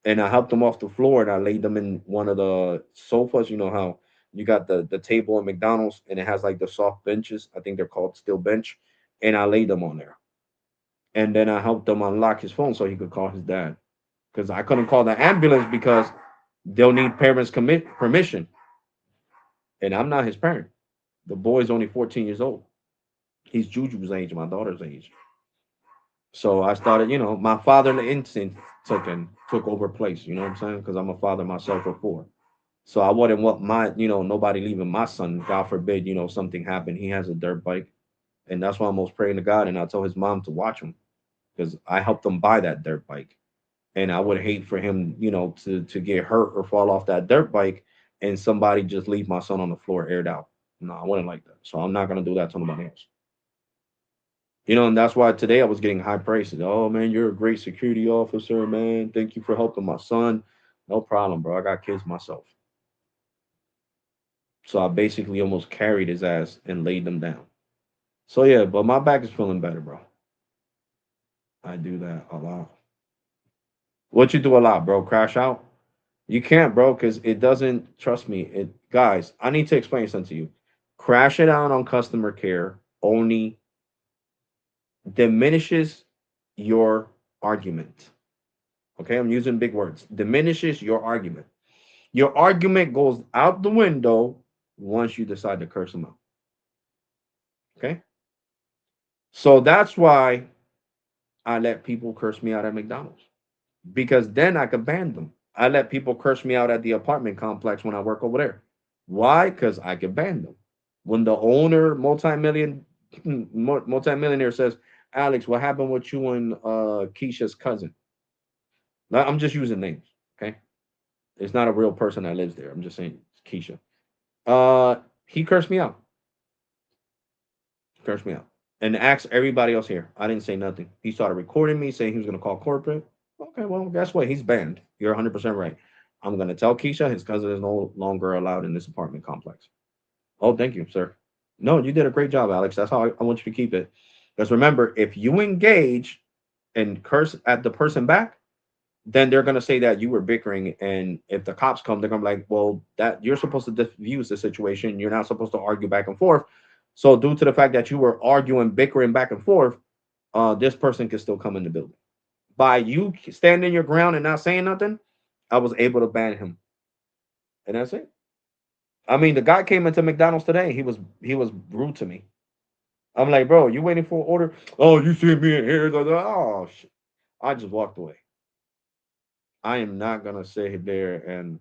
And I helped him off the floor and I laid them in one of the sofas. You know how you got the table at McDonald's and it has like the soft benches. I think they're called steel bench. And I laid them on there. And then I helped him unlock his phone so he could call his dad. Because I couldn't call the ambulance because they'll need parents' permission. And I'm not his parent. The boy's only 14 years old. He's Juju's age, my daughter's age. So I started, my fatherly instinct took over place. You know what I'm saying? Because I'm a father myself of four. So I wouldn't want nobody leaving my son. God forbid, something happened. He has a dirt bike, and that's why I'm most praying to God. And I told his mom to watch him because I helped him buy that dirt bike, and I would hate for him, to get hurt or fall off that dirt bike, and somebody just leave my son on the floor aired out. No, I wouldn't like that. So I'm not gonna do that to nobody else. And that's why today I was getting high praises. Oh man, you're a great security officer, man. Thank you for helping my son. No problem, bro. I got kids myself. So I basically almost carried his ass and laid them down. So yeah, but my back is feeling better, bro. I do that a lot. What you do a lot, bro? Crash out? You can't, bro, because it doesn't trust me. Guys, I need to explain something to you. Crash it out on customer care only diminishes your argument. Okay, I'm using big words. Diminishes your argument. Your argument goes out the window once you decide to curse them out. Okay, so that's why I let people curse me out at McDonald's because then I could ban them. I let people curse me out at the apartment complex when I work over there. Why? Because I could ban them. When the owner, multimillionaire says, Alex, what happened with you and Keisha's cousin? Now, I'm just using names, okay? It's not a real person that lives there. I'm just saying it's Keisha. He cursed me out. Cursed me out. And asked everybody else here. I didn't say nothing. He started recording me saying he was gonna call corporate. Okay, well, guess what? He's banned. You're 100% right. I'm gonna tell Keisha his cousin is no longer allowed in this apartment complex. Oh, thank you, sir. No, you did a great job, Alex. That's how I want you to keep it. Because remember, if you engage and curse at the person back, then they're gonna say that you were bickering, and if the cops come, they're gonna be like, "Well, that you're supposed to diffuse the situation. You're not supposed to argue back and forth." So, due to the fact that you were arguing, bickering back and forth, this person can still come in the building. By you standing your ground and not saying nothing, I was able to ban him, and that's it. I mean, the guy came into McDonald's today. He was rude to me. I'm like, bro, you waiting for an order? Oh, you see me in here? Oh, shit. I just walked away. I am not gonna sit there and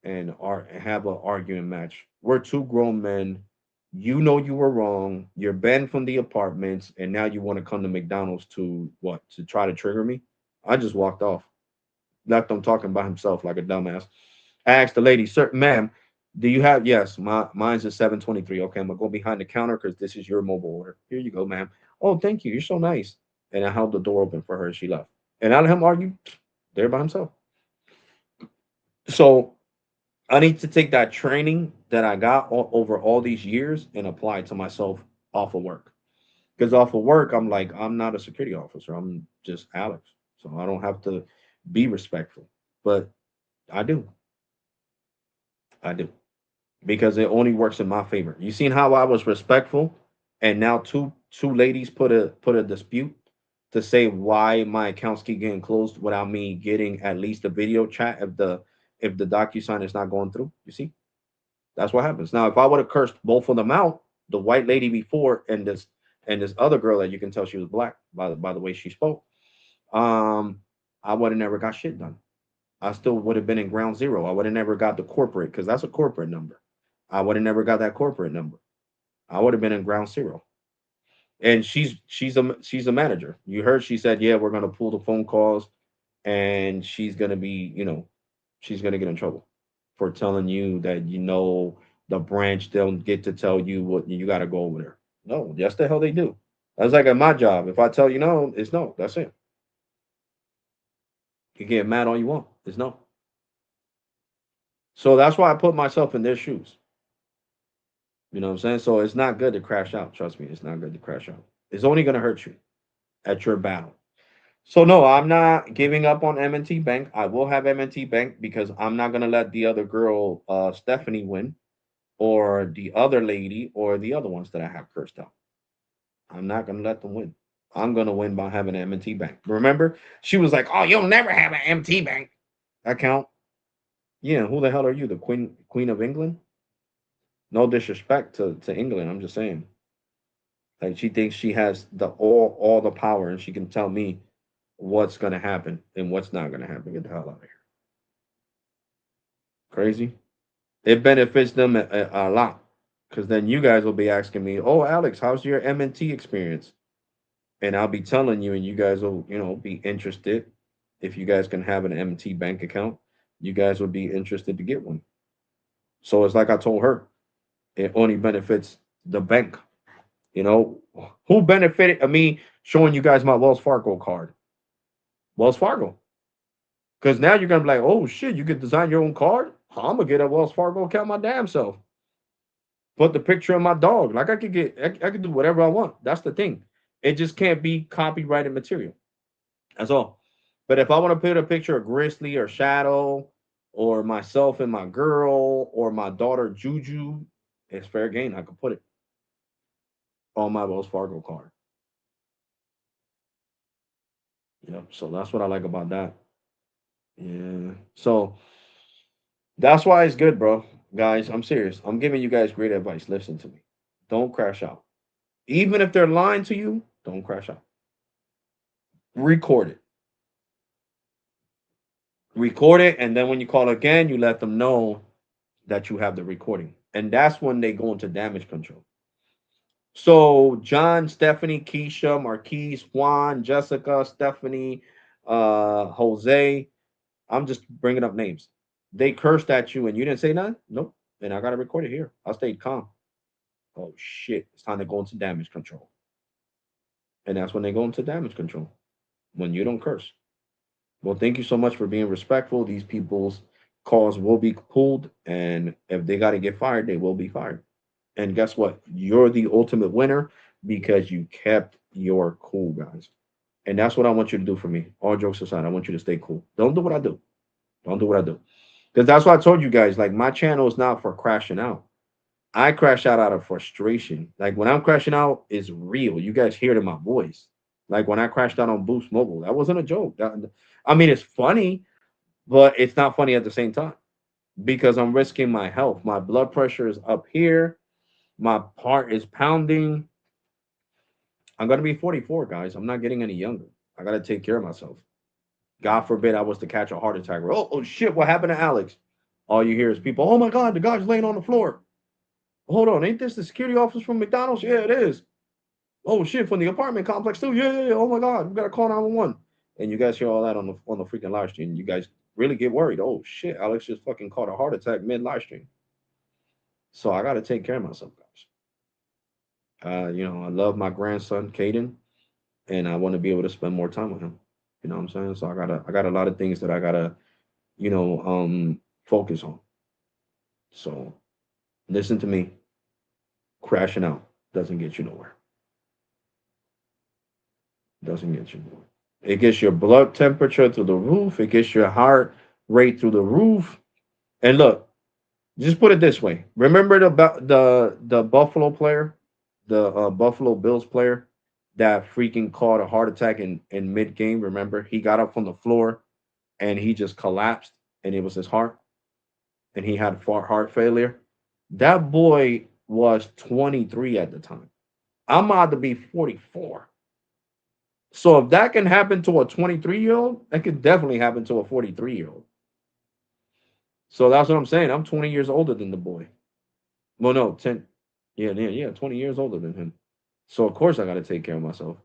have an argument match. We're two grown men. You know you were wrong. You're banned from the apartments, and now you want to come to McDonald's to what? To try to trigger me? I just walked off, left him talking by himself like a dumbass. I asked the lady, "Sir, ma'am, do you have?" Yes, mine's a 723. Okay, I'm gonna go behind the counter because this is your mobile order. Here you go, ma'am. Oh, thank you. You're so nice. And I held the door open for her, and she left. And I let him argue there by himself. So I need to take that training that I got over all these years and apply it to myself off of work. Because off of work, I'm like, I'm not a security officer. I'm just Alex. So I don't have to be respectful. but I do. I do. Because it only works in my favor. You seen how I was respectful, and now two ladies put a dispute to say why my accounts keep getting closed without me getting at least a video chat if the DocuSign is not going through. You see, that's what happens. Now, if I would have cursed both of them out, the white lady before and this other girl that you can tell she was black by the way she spoke, um, I would have never got shit done. I still would have been in ground zero. I would have never got the corporate because that's a corporate number. I would have never got that corporate number. I would have been in ground zero. And she's a manager. You heard she said, yeah, we're gonna pull the phone calls, and she's gonna be, she's gonna get in trouble for telling you that the branch don't get to tell you what you got to go over there. No, yes the hell they do. That's like at my job. If I tell you no, it's no. That's it. You can get mad all you want. It's no. So that's why I put myself in their shoes. You know what I'm saying? So it's not good to crash out. Trust me, it's not good to crash out. It's only going to hurt you at your battle. So no, I'm not giving up on M&T Bank. I will have M&T Bank because I'm not going to let the other girl, Stephanie, win, or the other lady, or the other ones that I have cursed out. I'm not going to let them win. I'm going to win by having an M&T Bank. Remember, she was like, "Oh, you'll never have an M&T Bank account." Yeah, who the hell are you, the Queen of England? No disrespect to England. I'm just saying. Like she thinks she has all the power and she can tell me what's gonna happen and what's not gonna happen. Get the hell out of here. Crazy. It benefits them a lot because then you guys will be asking me, "Oh, Alex, how's your M&T experience?" And I'll be telling you, and you guys will, be interested. If you guys can have an M&T bank account, you guys would be interested to get one. So it's like I told her, it only benefits the bank. You know, who benefited of me showing you guys my Wells Fargo card? Wells Fargo. Because now you're gonna be like, oh shit, you can design your own card? I'm gonna get a Wells Fargo account my damn self. Put the picture of my dog. Like I could do whatever I want. That's the thing. It just can't be copyrighted material. That's all. But if I want to put a picture of Grizzly or Shadow or myself and my girl or my daughter Juju, it's fair game. I could put it on my Wells Fargo card. So that's what I like about that. Yeah. So that's why it's good, bro. Guys, I'm serious. I'm giving you guys great advice. Listen to me. Don't crash out. Even if they're lying to you, don't crash out. Record it. Record it, and then when you call again, you let them know that you have the recording. And that's when they go into damage control. So John, Stephanie, Keisha, Marquise, Juan, Jessica, Stephanie, Jose. I'm just bringing up names. They cursed at you and you didn't say nothing? Nope. And I got to record it here. I stayed calm. Oh, shit. It's time to go into damage control. And that's when they go into damage control, when you don't curse. Well, thank you so much for being respectful. These people's calls will be pulled. And if they got to get fired, they will be fired. And guess what? You're the ultimate winner because you kept your cool, guys. And that's what I want you to do for me. All jokes aside, I want you to stay cool. Don't do what I do. Don't do what I do. Because that's why I told you guys, like, my channel is not for crashing out. I crash out of frustration. Like, when I'm crashing out, it's real. You guys hear it in my voice. Like, when I crashed out on Boost Mobile, that wasn't a joke. I mean, it's funny, but it's not funny at the same time because I'm risking my health. My blood pressure is up here. My heart is pounding. I'm going to be 44, guys. I'm not getting any younger. I got to take care of myself. God forbid I was to catch a heart attack. Oh shit, what happened to Alex? All you hear is people, oh my God, the guy's laying on the floor. Hold on, ain't this the security office from McDonald's? Yeah, it is. Oh shit, from the apartment complex too. Yeah. Oh my God, we gotta call 911. And you guys hear all that on the freaking live stream. You guys really get worried. Oh shit, Alex just fucking caught a heart attack mid live stream. So I gotta take care of myself, guys. I love my grandson, Caden, and I want to be able to spend more time with him. You know what I'm saying? So I got a lot of things that I gotta, focus on. So listen to me. Crashing out doesn't get you nowhere. Doesn't get you nowhere. It gets your blood temperature through the roof. It gets your heart rate through the roof. And look, just put it this way. Remember the Buffalo player, the Buffalo Bills player that freaking caught a heart attack in mid game. Remember, he got up from the floor and he just collapsed, and it was his heart, and he had heart failure. That boy was 23 at the time. I'm about to be 44. So if that can happen to a 23-year-old, that could definitely happen to a 43-year-old. So that's what I'm saying. I'm 20 years older than the boy. Well, no, 10. Yeah, 20 years older than him. So of course I got to take care of myself.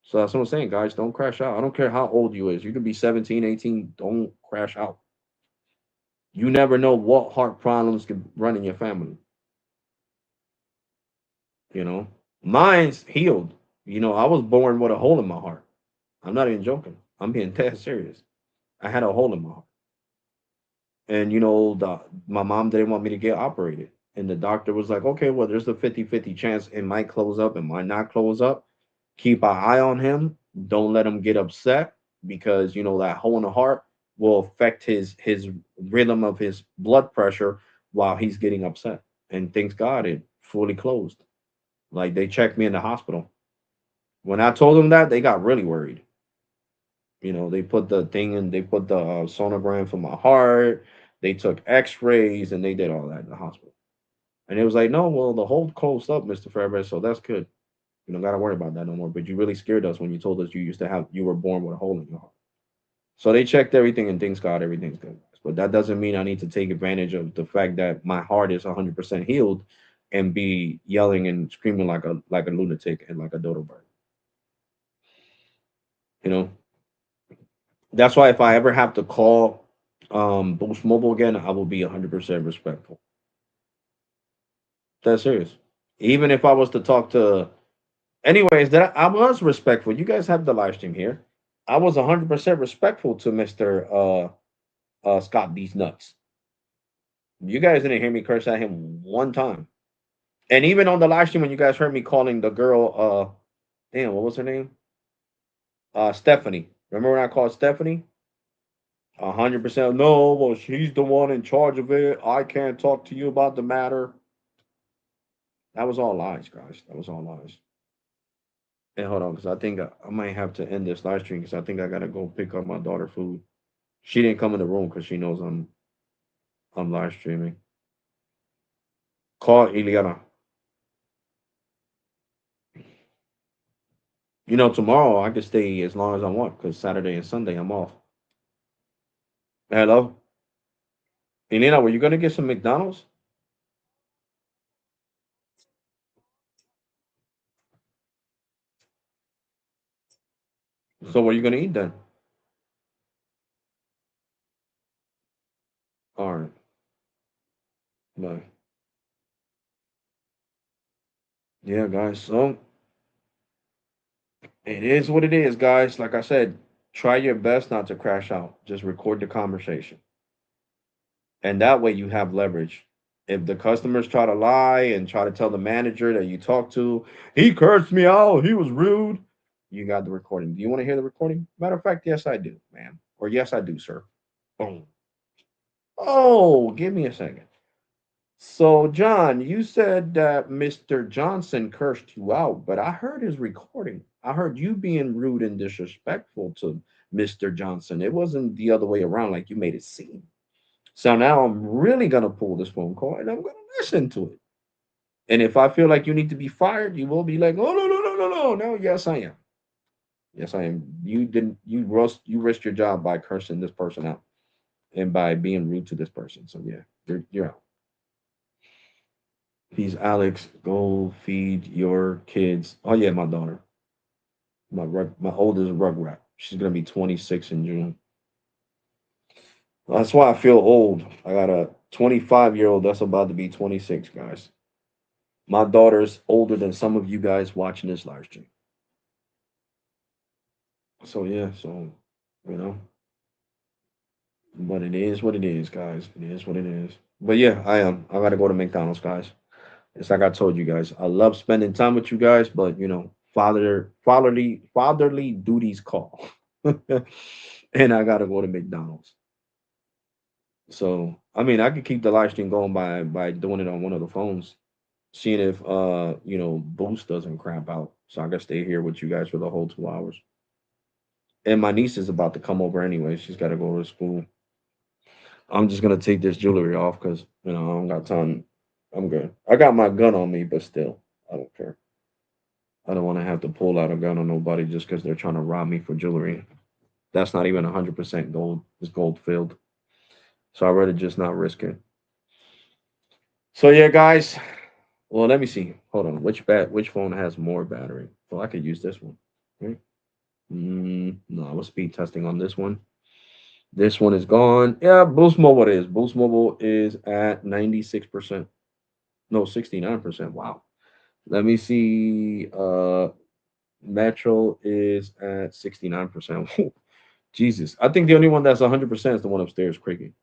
So that's what I'm saying, guys. Don't crash out. I don't care how old you is. You could be 17, 18. Don't crash out. You never know what heart problems could run in your family. You know, mine's healed. You know, I was born with a hole in my heart. I'm not even joking. I'm being dead serious. I had a hole in my heart. And you know, my mom didn't want me to get operated. And the doctor was like, okay, well, there's a 50-50 chance it might close up, it might not close up. Keep an eye on him. Don't let him get upset, because you know that hole in the heart will affect his rhythm of his blood pressure while he's getting upset. And thanks God it fully closed. Like, they checked me in the hospital. When I told them that, they got really worried. You know, they put the thing in, they put the sonogram for my heart. They took X-rays and they did all that in the hospital. And it was like, no, well, the hole closed up, Mr. Fairbanks, so that's good. You don't got to worry about that no more. But you really scared us when you told us you were born with a hole in your heart. So they checked everything, and thanks God, everything's good. But that doesn't mean I need to take advantage of the fact that my heart is 100% healed and be yelling and screaming like a lunatic and like a dodo bird. You know, that's why if I ever have to call Boost Mobile again, I will be 100% respectful. That's serious. Even if I was to talk to, anyways, that I was respectful. You guys have the live stream here. I was 100% respectful to Mister Scott These Nuts. You guys didn't hear me curse at him one time. And even on the live stream, when you guys heard me calling the girl, damn, what was her name? Stephanie. Remember when I called Stephanie? 100%. No, well, she's the one in charge of it. I can't talk to you about the matter. That was all lies, guys. That was all lies. And hold on, because I think I might have to end this live stream because I think I gotta go pick up my daughter food. She didn't come in the room because she knows I'm live streaming. Call Iliana. You know, tomorrow I can stay as long as I want because Saturday and Sunday I'm off. Hello, Elena, were you gonna get some McDonald's? So what are you gonna eat then? All right, bye. Yeah, guys. So it is what it is, guys. Like I said, try your best not to crash out. Just record the conversation, and that way you have leverage. If the customers try to lie and try to tell the manager that you talked to, he cursed me out, he was rude, you got the recording. Do you want to hear the recording? Matter of fact, yes, I do, ma'am. Or yes, I do, sir. Boom. Oh, give me a second. So, John, you said that Mr. Johnson cursed you out, but I heard his recording. I heard you being rude and disrespectful to Mr. Johnson. It wasn't the other way around like you made it seem. So now I'm really gonna pull this phone call and I'm gonna listen to it. And if I feel like you need to be fired, you will be like, oh no. Yes, I am. Yes, I am. You risked your job by cursing this person out and by being rude to this person. So yeah, you're out. Please, Alex, go feed your kids. Oh yeah, my daughter. My oldest rugrat. She's gonna be 26 in June. That's why I feel old. I got a 25-year-old that's about to be 26, guys. My daughter's older than some of you guys watching this live stream. So yeah, so you know, but it is what it is, guys. It is what it is. But yeah, I am. I gotta go to McDonald's, guys. It's like I told you guys. I love spending time with you guys, but you know, fatherly duties call, and I gotta go to McDonald's. So I mean, I could keep the live stream going by doing it on one of the phones, seeing if Boost doesn't crap out. So I gotta stay here with you guys for the whole 2 hours. And my niece is about to come over anyway. She's got to go to school. I'm just gonna take this jewelry off because I don't got time. I'm good. I got my gun on me, but still, I don't care. I don't want to have to pull out a gun on nobody just because they're trying to rob me for jewelry. That's not even 100% gold. It's gold filled. So I'd rather just not risk it. So yeah, guys. Well, let me see. Hold on. Which phone has more battery? Well, I could use this one. Right? No, I was speed testing on this one. This one is gone. Yeah, Boost Mobile is. Boost Mobile is at 96%. No, 69%. Wow. Let me see. Metro is at 69%. Jesus. I think the only one that's 100% is the one upstairs, Cricket.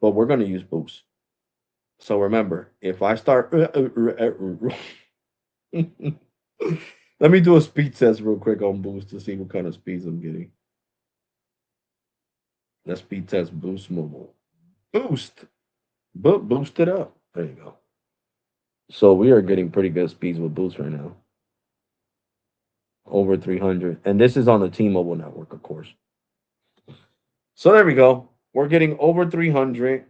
But we're going to use Boost. So remember, if I start. Let me do a speed test real quick on Boost to see what kind of speeds I'm getting. Let's speed test Boost Mobile. Boost. Boost it up. There you go. So we are getting pretty good speeds with Boost right now. Over 300. And this is on the T-Mobile network, of course. So there we go. We're getting over 300.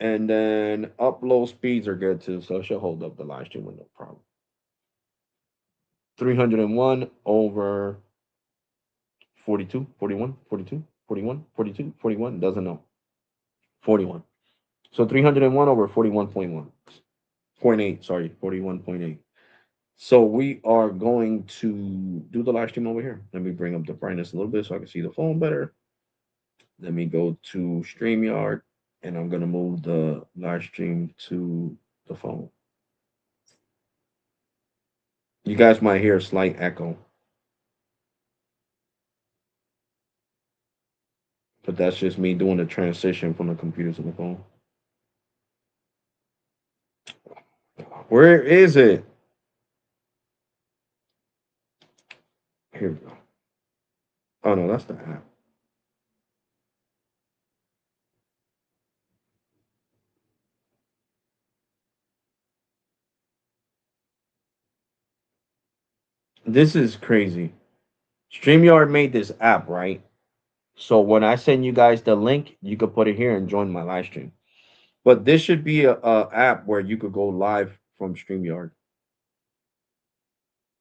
And then upload speeds are good too. So it should hold up the live stream with no problem. 301 over 42, 41, 42, 41, 42, 41. Doesn't know. 41. So 301 over 41.1. 0.8, sorry, 41.8. So we are going to do the live stream over here. Let me bring up the brightness a little bit so I can see the phone better. Let me go to StreamYard and I'm going to move the live stream to the phone. You guys might hear a slight echo. But that's just me doing the transition from the computer to the phone. Where is it? Here we go. Oh no, that's the app. This is crazy. StreamYard made this app, right? So when I send you guys the link, you could put it here and join my live stream. But this should be a app where you could go live from StreamYard.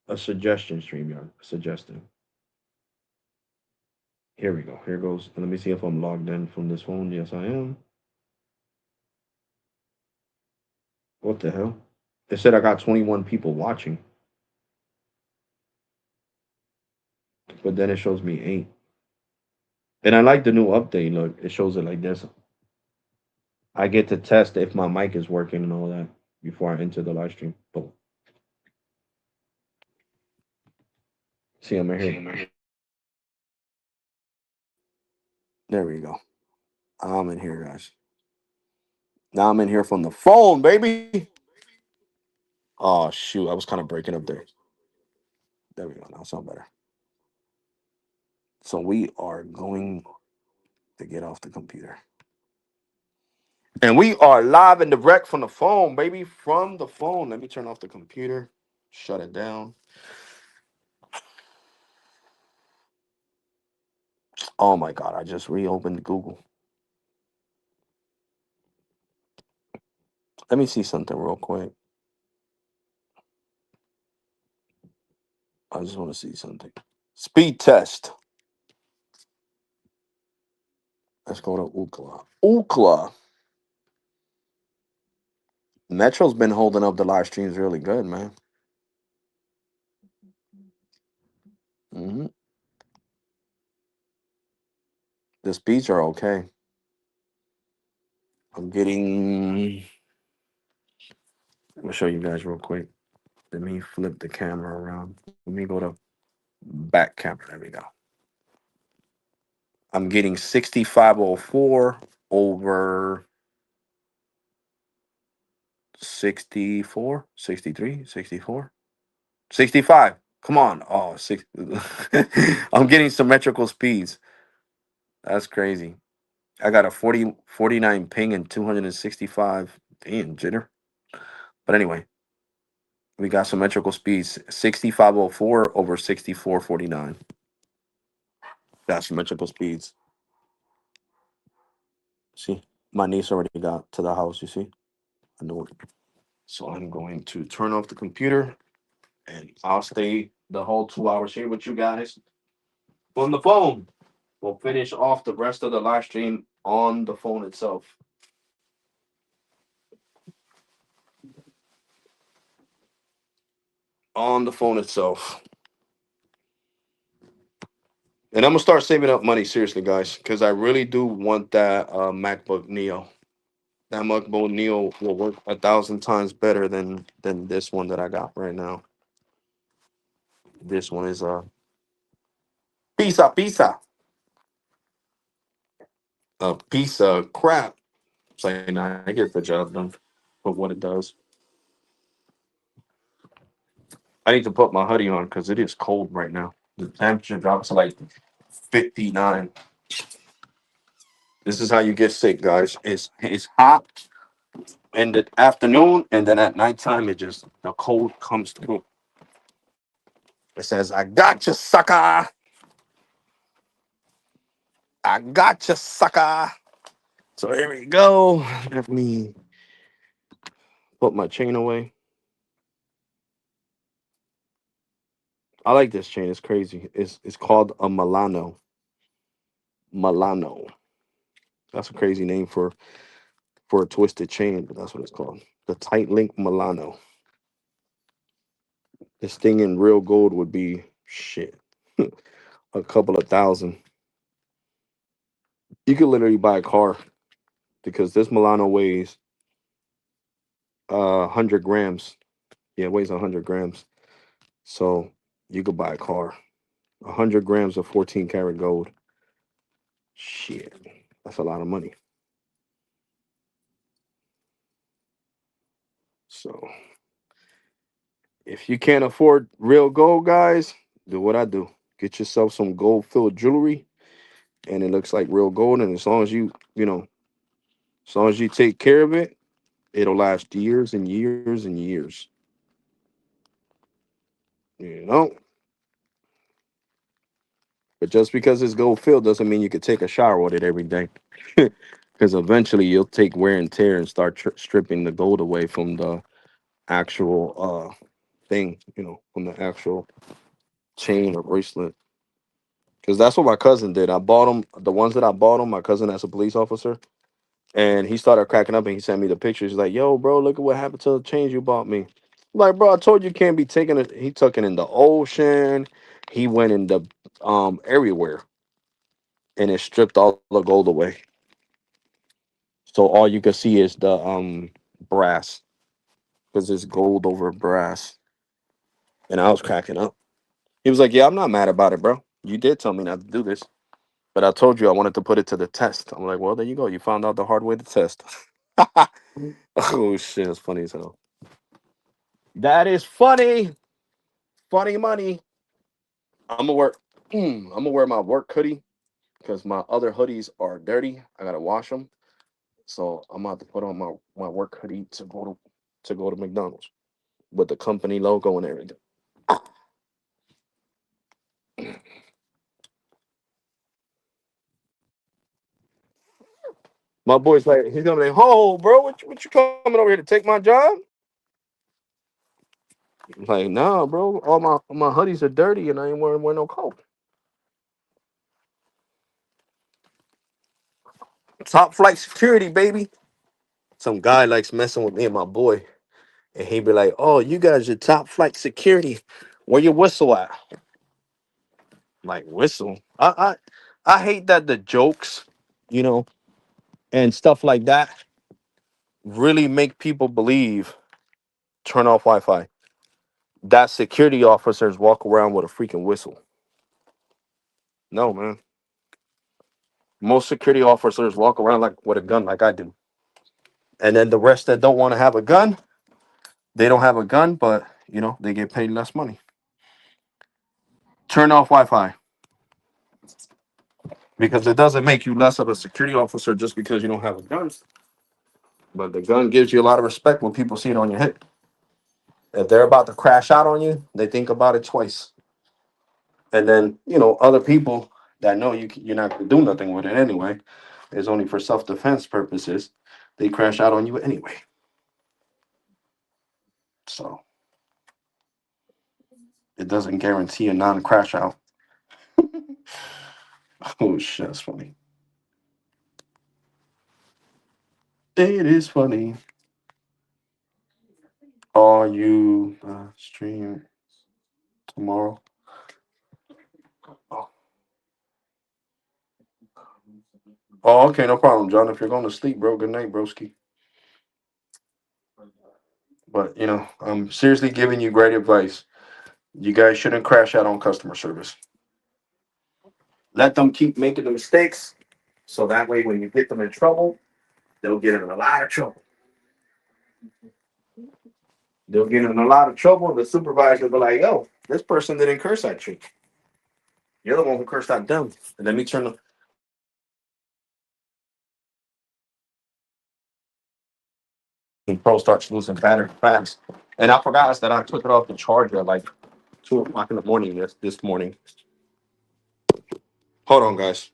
A suggestion, StreamYard. Suggesting. Here we go. Here goes. Let me see if I'm logged in from this phone. Yes, I am. What the hell? It said I got 21 people watching. But then it shows me 8. And I like the new update. Look, it shows it like this. I get to test if my mic is working and all that before I enter the live stream. Boom. See, I'm in here. There we go. I'm in here, guys. Now I'm in here from the phone, baby. Oh, shoot. I was kind of breaking up there. There we go. Now sound better. So we are going to get off the computer. And we are live and direct from the phone, baby. From the phone. Let me turn off the computer. Shut it down. Oh my God. I just reopened Google. Let me see something real quick. I just want to see something. Speed test. Let's go to Ookla. Ookla. Metro's been holding up the live streams really good, man. The speeds are okay. I'm getting. Let me show you guys real quick. Let me flip the camera around. Let me go to back camera. There we go. I'm getting 6504 over 64, 63, 64, 65. Come on. Oh, six. I'm getting symmetrical speeds. That's crazy. I got a 49 ping and 265. Damn, jitter. But anyway, we got symmetrical speeds 6504 over 6449. That's symmetrical speeds. See, my niece already got to the house, you see? I know it. So I'm going to turn off the computer and I'll stay the whole 2 hours here with you guys on the phone. We'll finish off the rest of the live stream on the phone itself. On the phone itself. And I'm gonna start saving up money seriously, guys, because I really do want that MacBook Neo. That MacBook Neo will work 1,000 times better than this one that I got right now. This one is a piece of crap. It's like, nah, I get the job done for what it does. I need to put my hoodie on because it is cold right now. The temperature drops to like 59. This is how you get sick, guys. It's hot in the afternoon, and then at nighttime, the cold comes through. It says, "I got you, sucker. I got you, sucker." So here we go. Let me put my chain away. I like this chain. It's crazy. It's called a Milano. Milano. That's a crazy name for a twisted chain, but that's what it's called. The Tight Link Milano. This thing in real gold would be shit. A couple of thousand. You could literally buy a car because this Milano weighs 100 grams. Yeah, it weighs 100 grams. So you could buy a car. 100 grams of 14 karat gold. Shit. That's a lot of money. So if you can't afford real gold, guys, do what I do. Get yourself some gold filled jewelry and it looks like real gold. And as long as as long as you take care of it, it'll last years and years and years. You know? But just because it's gold filled doesn't mean you could take a shower with it every day. Because eventually you'll take wear and tear and start stripping the gold away from the actual thing, from the actual chain or bracelet. Because that's what my cousin did. I bought him the ones that I bought him. My cousin as a police officer, and he started cracking up and he sent me the pictures. He's like, "Yo, bro, look at what happened to the chains you bought me." I'm like, bro, I told you can't be taking it. He took it in the ocean. He went in the everywhere, and it stripped all the gold away. So all you can see is the brass because it's gold over brass. And I was cracking up. He was like, "Yeah, I'm not mad about it, bro. You did tell me not to do this, but I told you I wanted to put it to the test." I'm like, "Well, there you go. You found out the hard way to test." Oh shit, it's funny as hell. That is funny. Funny money. I'm gonna wear. I'm gonna wear my work hoodie because my other hoodies are dirty. I gotta wash them. So I'm about to put on my work hoodie to go to McDonald's with the company logo and everything. My boy's like, he's gonna be like, "Oh, bro, what you coming over here to take my job?" I'm like, "Nah, bro, all my hoodies are dirty and I ain't wearing no coat." Top flight security, baby. Some guy likes messing with me and my boy, and he be like, "Oh, you guys are top flight security. Where your whistle at?" Like whistle. I hate that the jokes, you know, and stuff like that really make people believe turn off Wi-Fi. That security officers walk around with a freaking whistle. No, man. Most security officers walk around like with a gun, like I do. And then the rest that don't want to have a gun, they don't have a gun, but they get paid less money. Turn off Wi-Fi because it doesn't make you less of a security officer just because you don't have a gun. But the gun gives you a lot of respect when people see it on your hip. If they're about to crash out on you, they think about it twice. And then, other people that know you're not going to do nothing with it anyway, it's only for self-defense purposes, they crash out on you anyway. So it doesn't guarantee a non-crash out. Oh shit, that's funny. It is funny. Are you stream tomorrow? Oh, okay, no problem, John. If you're going to sleep, bro, good night, broski. But I'm seriously giving you great advice. You guys shouldn't crash out on customer service. Let them keep making the mistakes, so that way when you get them in trouble, they'll get in a lot of trouble. They'll get in a lot of trouble, and the supervisor will be like, "Yo, this person didn't curse at you. You're the one who cursed at them." And let me turn the Pro starts losing battery fast. And I forgot that I took it off the charger at like 2 o'clock in the morning this morning. Hold on, guys.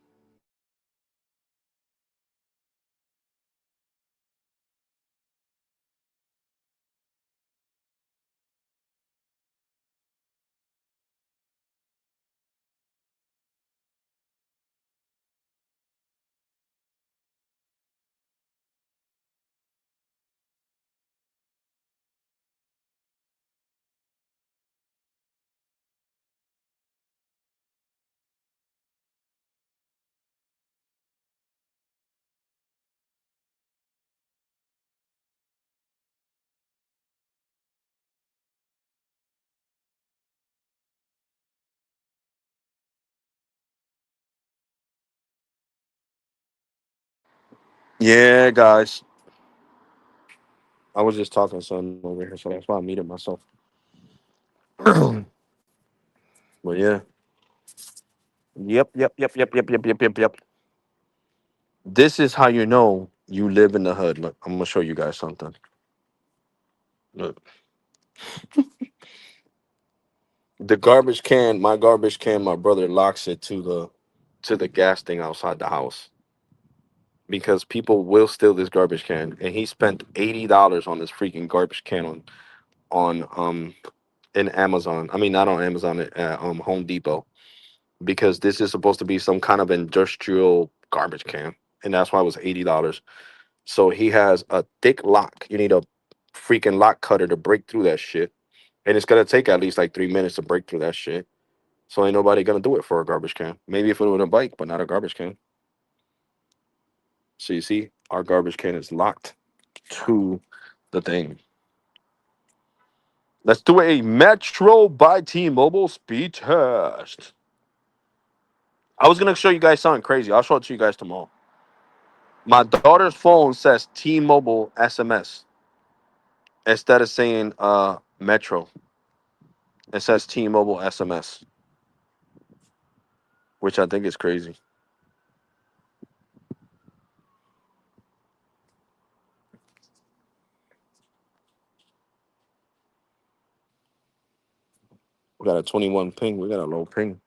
Yeah, guys. I was just talking to someone over here, so that's why I muted myself. But yeah. Yep. This is how you know you live in the hood. Look, I'm gonna show you guys something. Look. The garbage can, my brother locks it to the gas thing outside the house. Because people will steal this garbage can. And he spent $80 on this freaking garbage can on in Amazon. I mean not on Amazon at Home Depot. Because this is supposed to be some kind of industrial garbage can. And that's why it was $80. So he has a thick lock. You need a freaking lock cutter to break through that shit. And it's gonna take at least like 3 minutes to break through that shit. So ain't nobody gonna do it for a garbage can. Maybe if it was a bike, but not a garbage can. So you see, our garbage can is locked to the thing. Let's do a Metro by T-Mobile speed test. I was gonna show you guys something crazy. I'll show it to you guys tomorrow. My daughter's phone says T-Mobile SMS instead of saying Metro. It says T-Mobile SMS, which I think is crazy. We got a 21 ping. We got a low ping.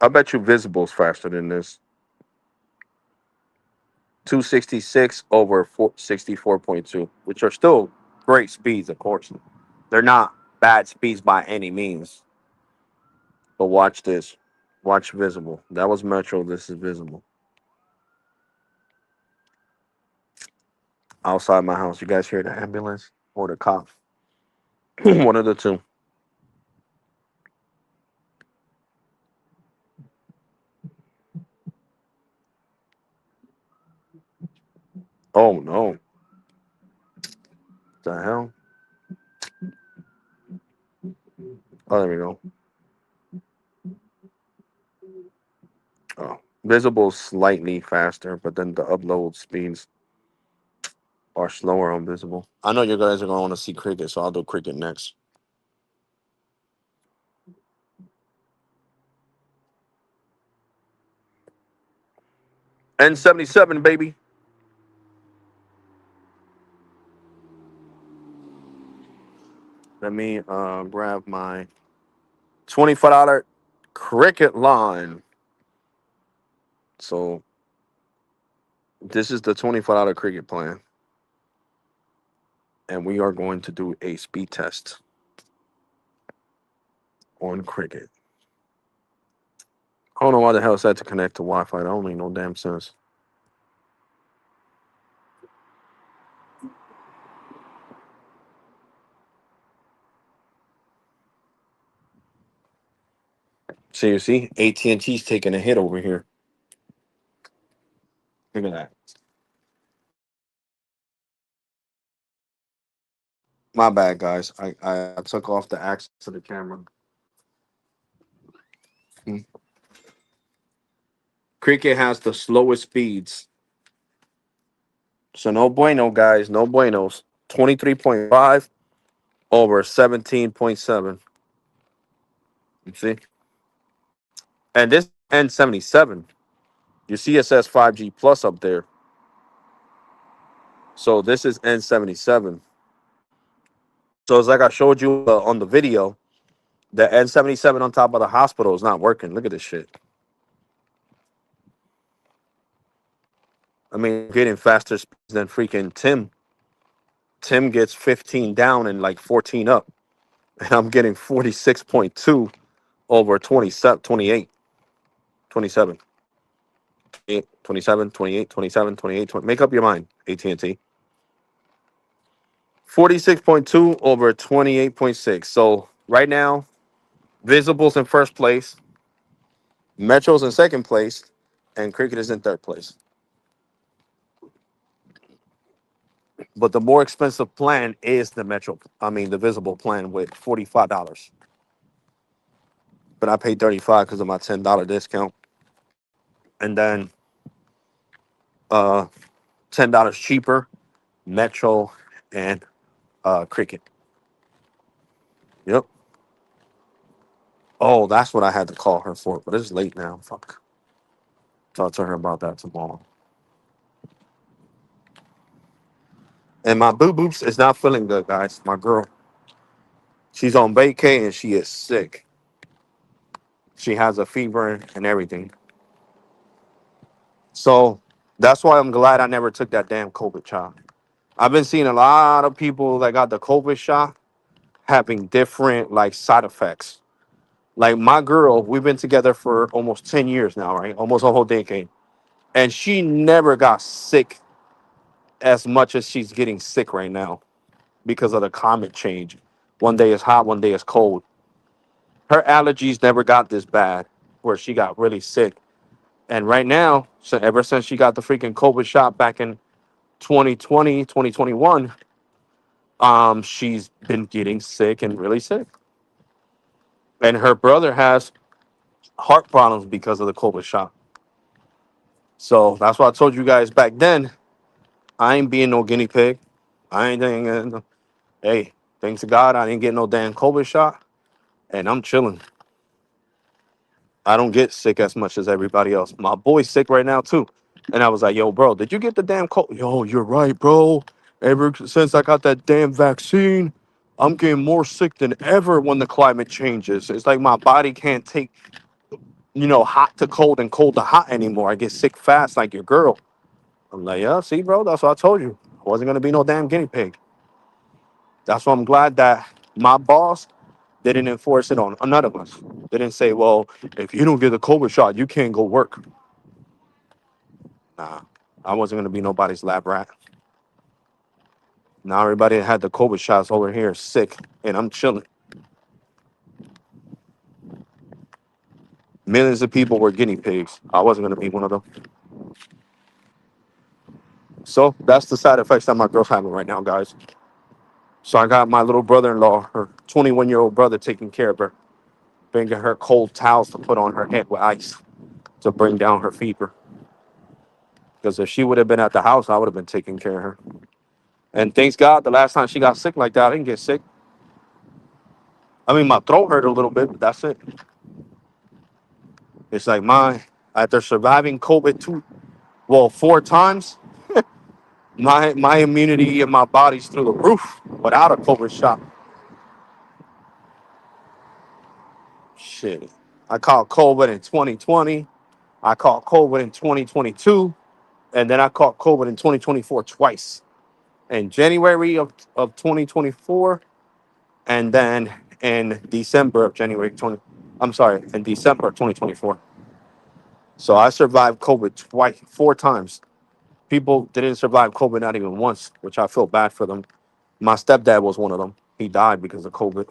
I bet you Visible's faster than this. 266 over 64.2, which are still great speeds, of course. They're not bad speeds by any means. But watch this. Watch Visible. That was Metro. This is Visible. Outside my house. You guys hear the ambulance or the cop? One of the two. Oh, no. The hell? Oh, there we go. Oh, visible slightly faster, but then the upload speeds are slower on visible. I know you guys are going to want to see cricket, so I'll do cricket next. N77, baby. Let me grab my $25 cricket line. So this is the $25 cricket plan. And we are going to do a speed test on cricket. I don't know why the hell it's had to connect to Wi-Fi. That don't make no damn sense. So you see, AT&T's taking a hit over here. Look at that. My bad, guys. I took off the access to the camera. Cricket has the slowest speeds. So no bueno, guys. No buenos. 23.5 over 17.7. You see? And this N77. You see it says 5G plus up there. So this is N77. So it's like I showed you on the video. The N77 on top of the hospital is not working. Look at this shit. I mean, getting faster speeds than freaking Tim. Tim gets 15 down and like 14 up. And I'm getting 46.2 over 27, 28, 27, 27, 28, 27, 28, 20. Make up your mind, AT&T. 46.2 over 28.6. So right now, Visible's in first place, Metro's in second place, and Cricket is in third place. But the more expensive plan is the the Visible plan with $45. But I paid $35 because of my $10 discount. And then $10 cheaper, Metro and Cricket. Yep. Oh, that's what I had to call her for, but it's late now. Fuck. Talk to her about that tomorrow. And my boo boops is not feeling good, guys. My girl. She's on vacay and she is sick. She has a fever and everything. So that's why I'm glad I never took that damn COVID shot. I've been seeing a lot of people that got the COVID shot having different like side effects. Like my girl, we've been together for almost 10 years now, right? Almost a whole decade. And she never got sick as much as she's getting sick right now because of the climate change. One day is hot, one day is cold. Her allergies never got this bad where she got really sick. And right now, so ever since she got the freaking COVID shot back in 2020, 2021, she's been getting sick and really sick. And her brother has heart problems because of the COVID shot. So that's why I told you guys back then, I ain't being no guinea pig. I ain't doing, hey, thanks to God, I didn't get no damn COVID shot. And I'm chilling. I don't get sick as much as everybody else. My boy's sick right now, too. And I was like, yo, bro, did you get the damn COVID? Yo, you're right, bro. Ever since I got that damn vaccine, I'm getting more sick than ever when the climate changes. It's like my body can't take, hot to cold and cold to hot anymore. I get sick fast like your girl. I'm like, yeah, see, bro, that's what I told you. I wasn't going to be no damn guinea pig. That's why I'm glad that my boss didn't enforce it on none of us. They didn't say, well, if you don't get the COVID shot, you can't go work. Nah, I wasn't going to be nobody's lab rat. Now everybody that had the COVID shots over here is sick, and I'm chilling. Millions of people were guinea pigs. I wasn't going to be one of them. So that's the side effects that my girl's having right now, guys. So I got my little brother-in-law, her 21-year-old brother, taking care of her, bringing her cold towels to put on her head with ice to bring down her fever. Because if she would have been at the house, I would have been taking care of her. And thanks God, the last time she got sick like that, I didn't get sick. I mean, my throat hurt a little bit, but that's it. It's like after surviving COVID 4 times, my immunity in my body's through the roof without a COVID shot. Shit. I caught COVID in 2020. I caught COVID in 2022. And then I caught COVID in 2024 twice. In January of 2024. And then in December of in December of 2024. So I survived COVID twice, 4 times. People didn't survive COVID not even once, which I feel bad for them. My stepdad was one of them. He died because of COVID.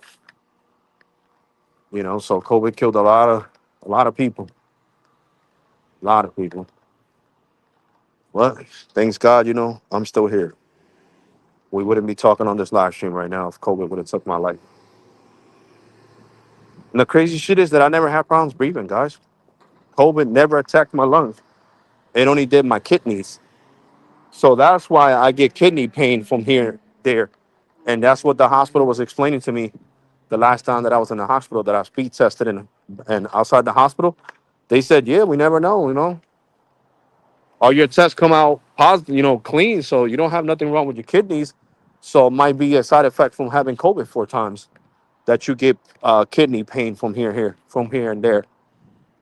So COVID killed a lot of people. A lot of people. But thanks God, I'm still here. We wouldn't be talking on this live stream right now if COVID would have took my life. And the crazy shit is that I never had problems breathing, guys. COVID never attacked my lungs. It only did my kidneys. So that's why I get kidney pain from here, there. And that's what the hospital was explaining to me the last time that I was in the hospital, that I speed tested and outside the hospital. They said, yeah, we never know. All your tests come out positive, clean. So you don't have nothing wrong with your kidneys. So it might be a side effect from having COVID 4 times that you get kidney pain from here and there.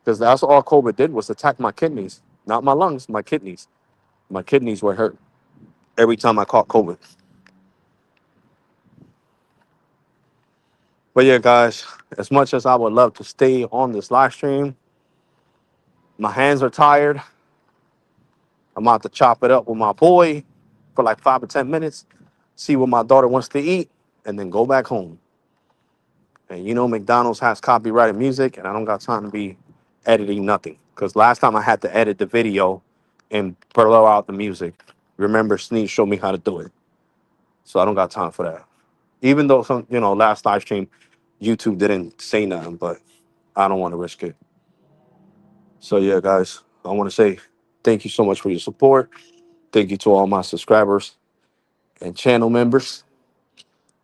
Because that's all COVID did was attack my kidneys, not my lungs, my kidneys. My kidneys were hurt every time I caught COVID. But yeah, guys, as much as I would love to stay on this live stream, my hands are tired. I'm about to chop it up with my boy for like 5 or 10 minutes, see what my daughter wants to eat, and then go back home. And McDonald's has copyrighted music, and I don't got time to be editing nothing. Because last time I had to edit the video and blur out the music. Remember, Sneeze showed me how to do it. So I don't got time for that. Even though last live stream, YouTube didn't say nothing, but I don't want to risk it. So yeah, guys, I want to say thank you so much for your support. Thank you to all my subscribers and channel members.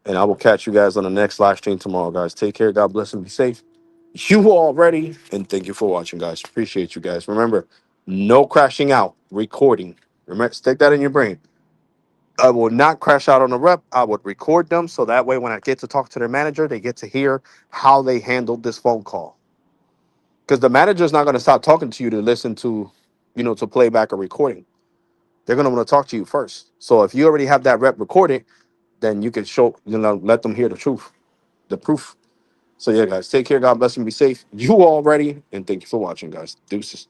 And I will catch you guys on the next live stream tomorrow, guys. Take care. God bless and be safe. You already. And thank you for watching, guys. Appreciate you guys. Remember, no crashing out, recording. Remember, stick that in your brain. I will not crash out on the rep. I would record them so that way when I get to talk to their manager, they get to hear how they handled this phone call. Because the manager's not going to stop talking to you to listen to, to play back a recording. They're going to want to talk to you first. So if you already have that rep recorded, then you can let them hear the truth, the proof. So yeah, guys, take care. God bless and be safe. You already. And thank you for watching, guys. Deuces.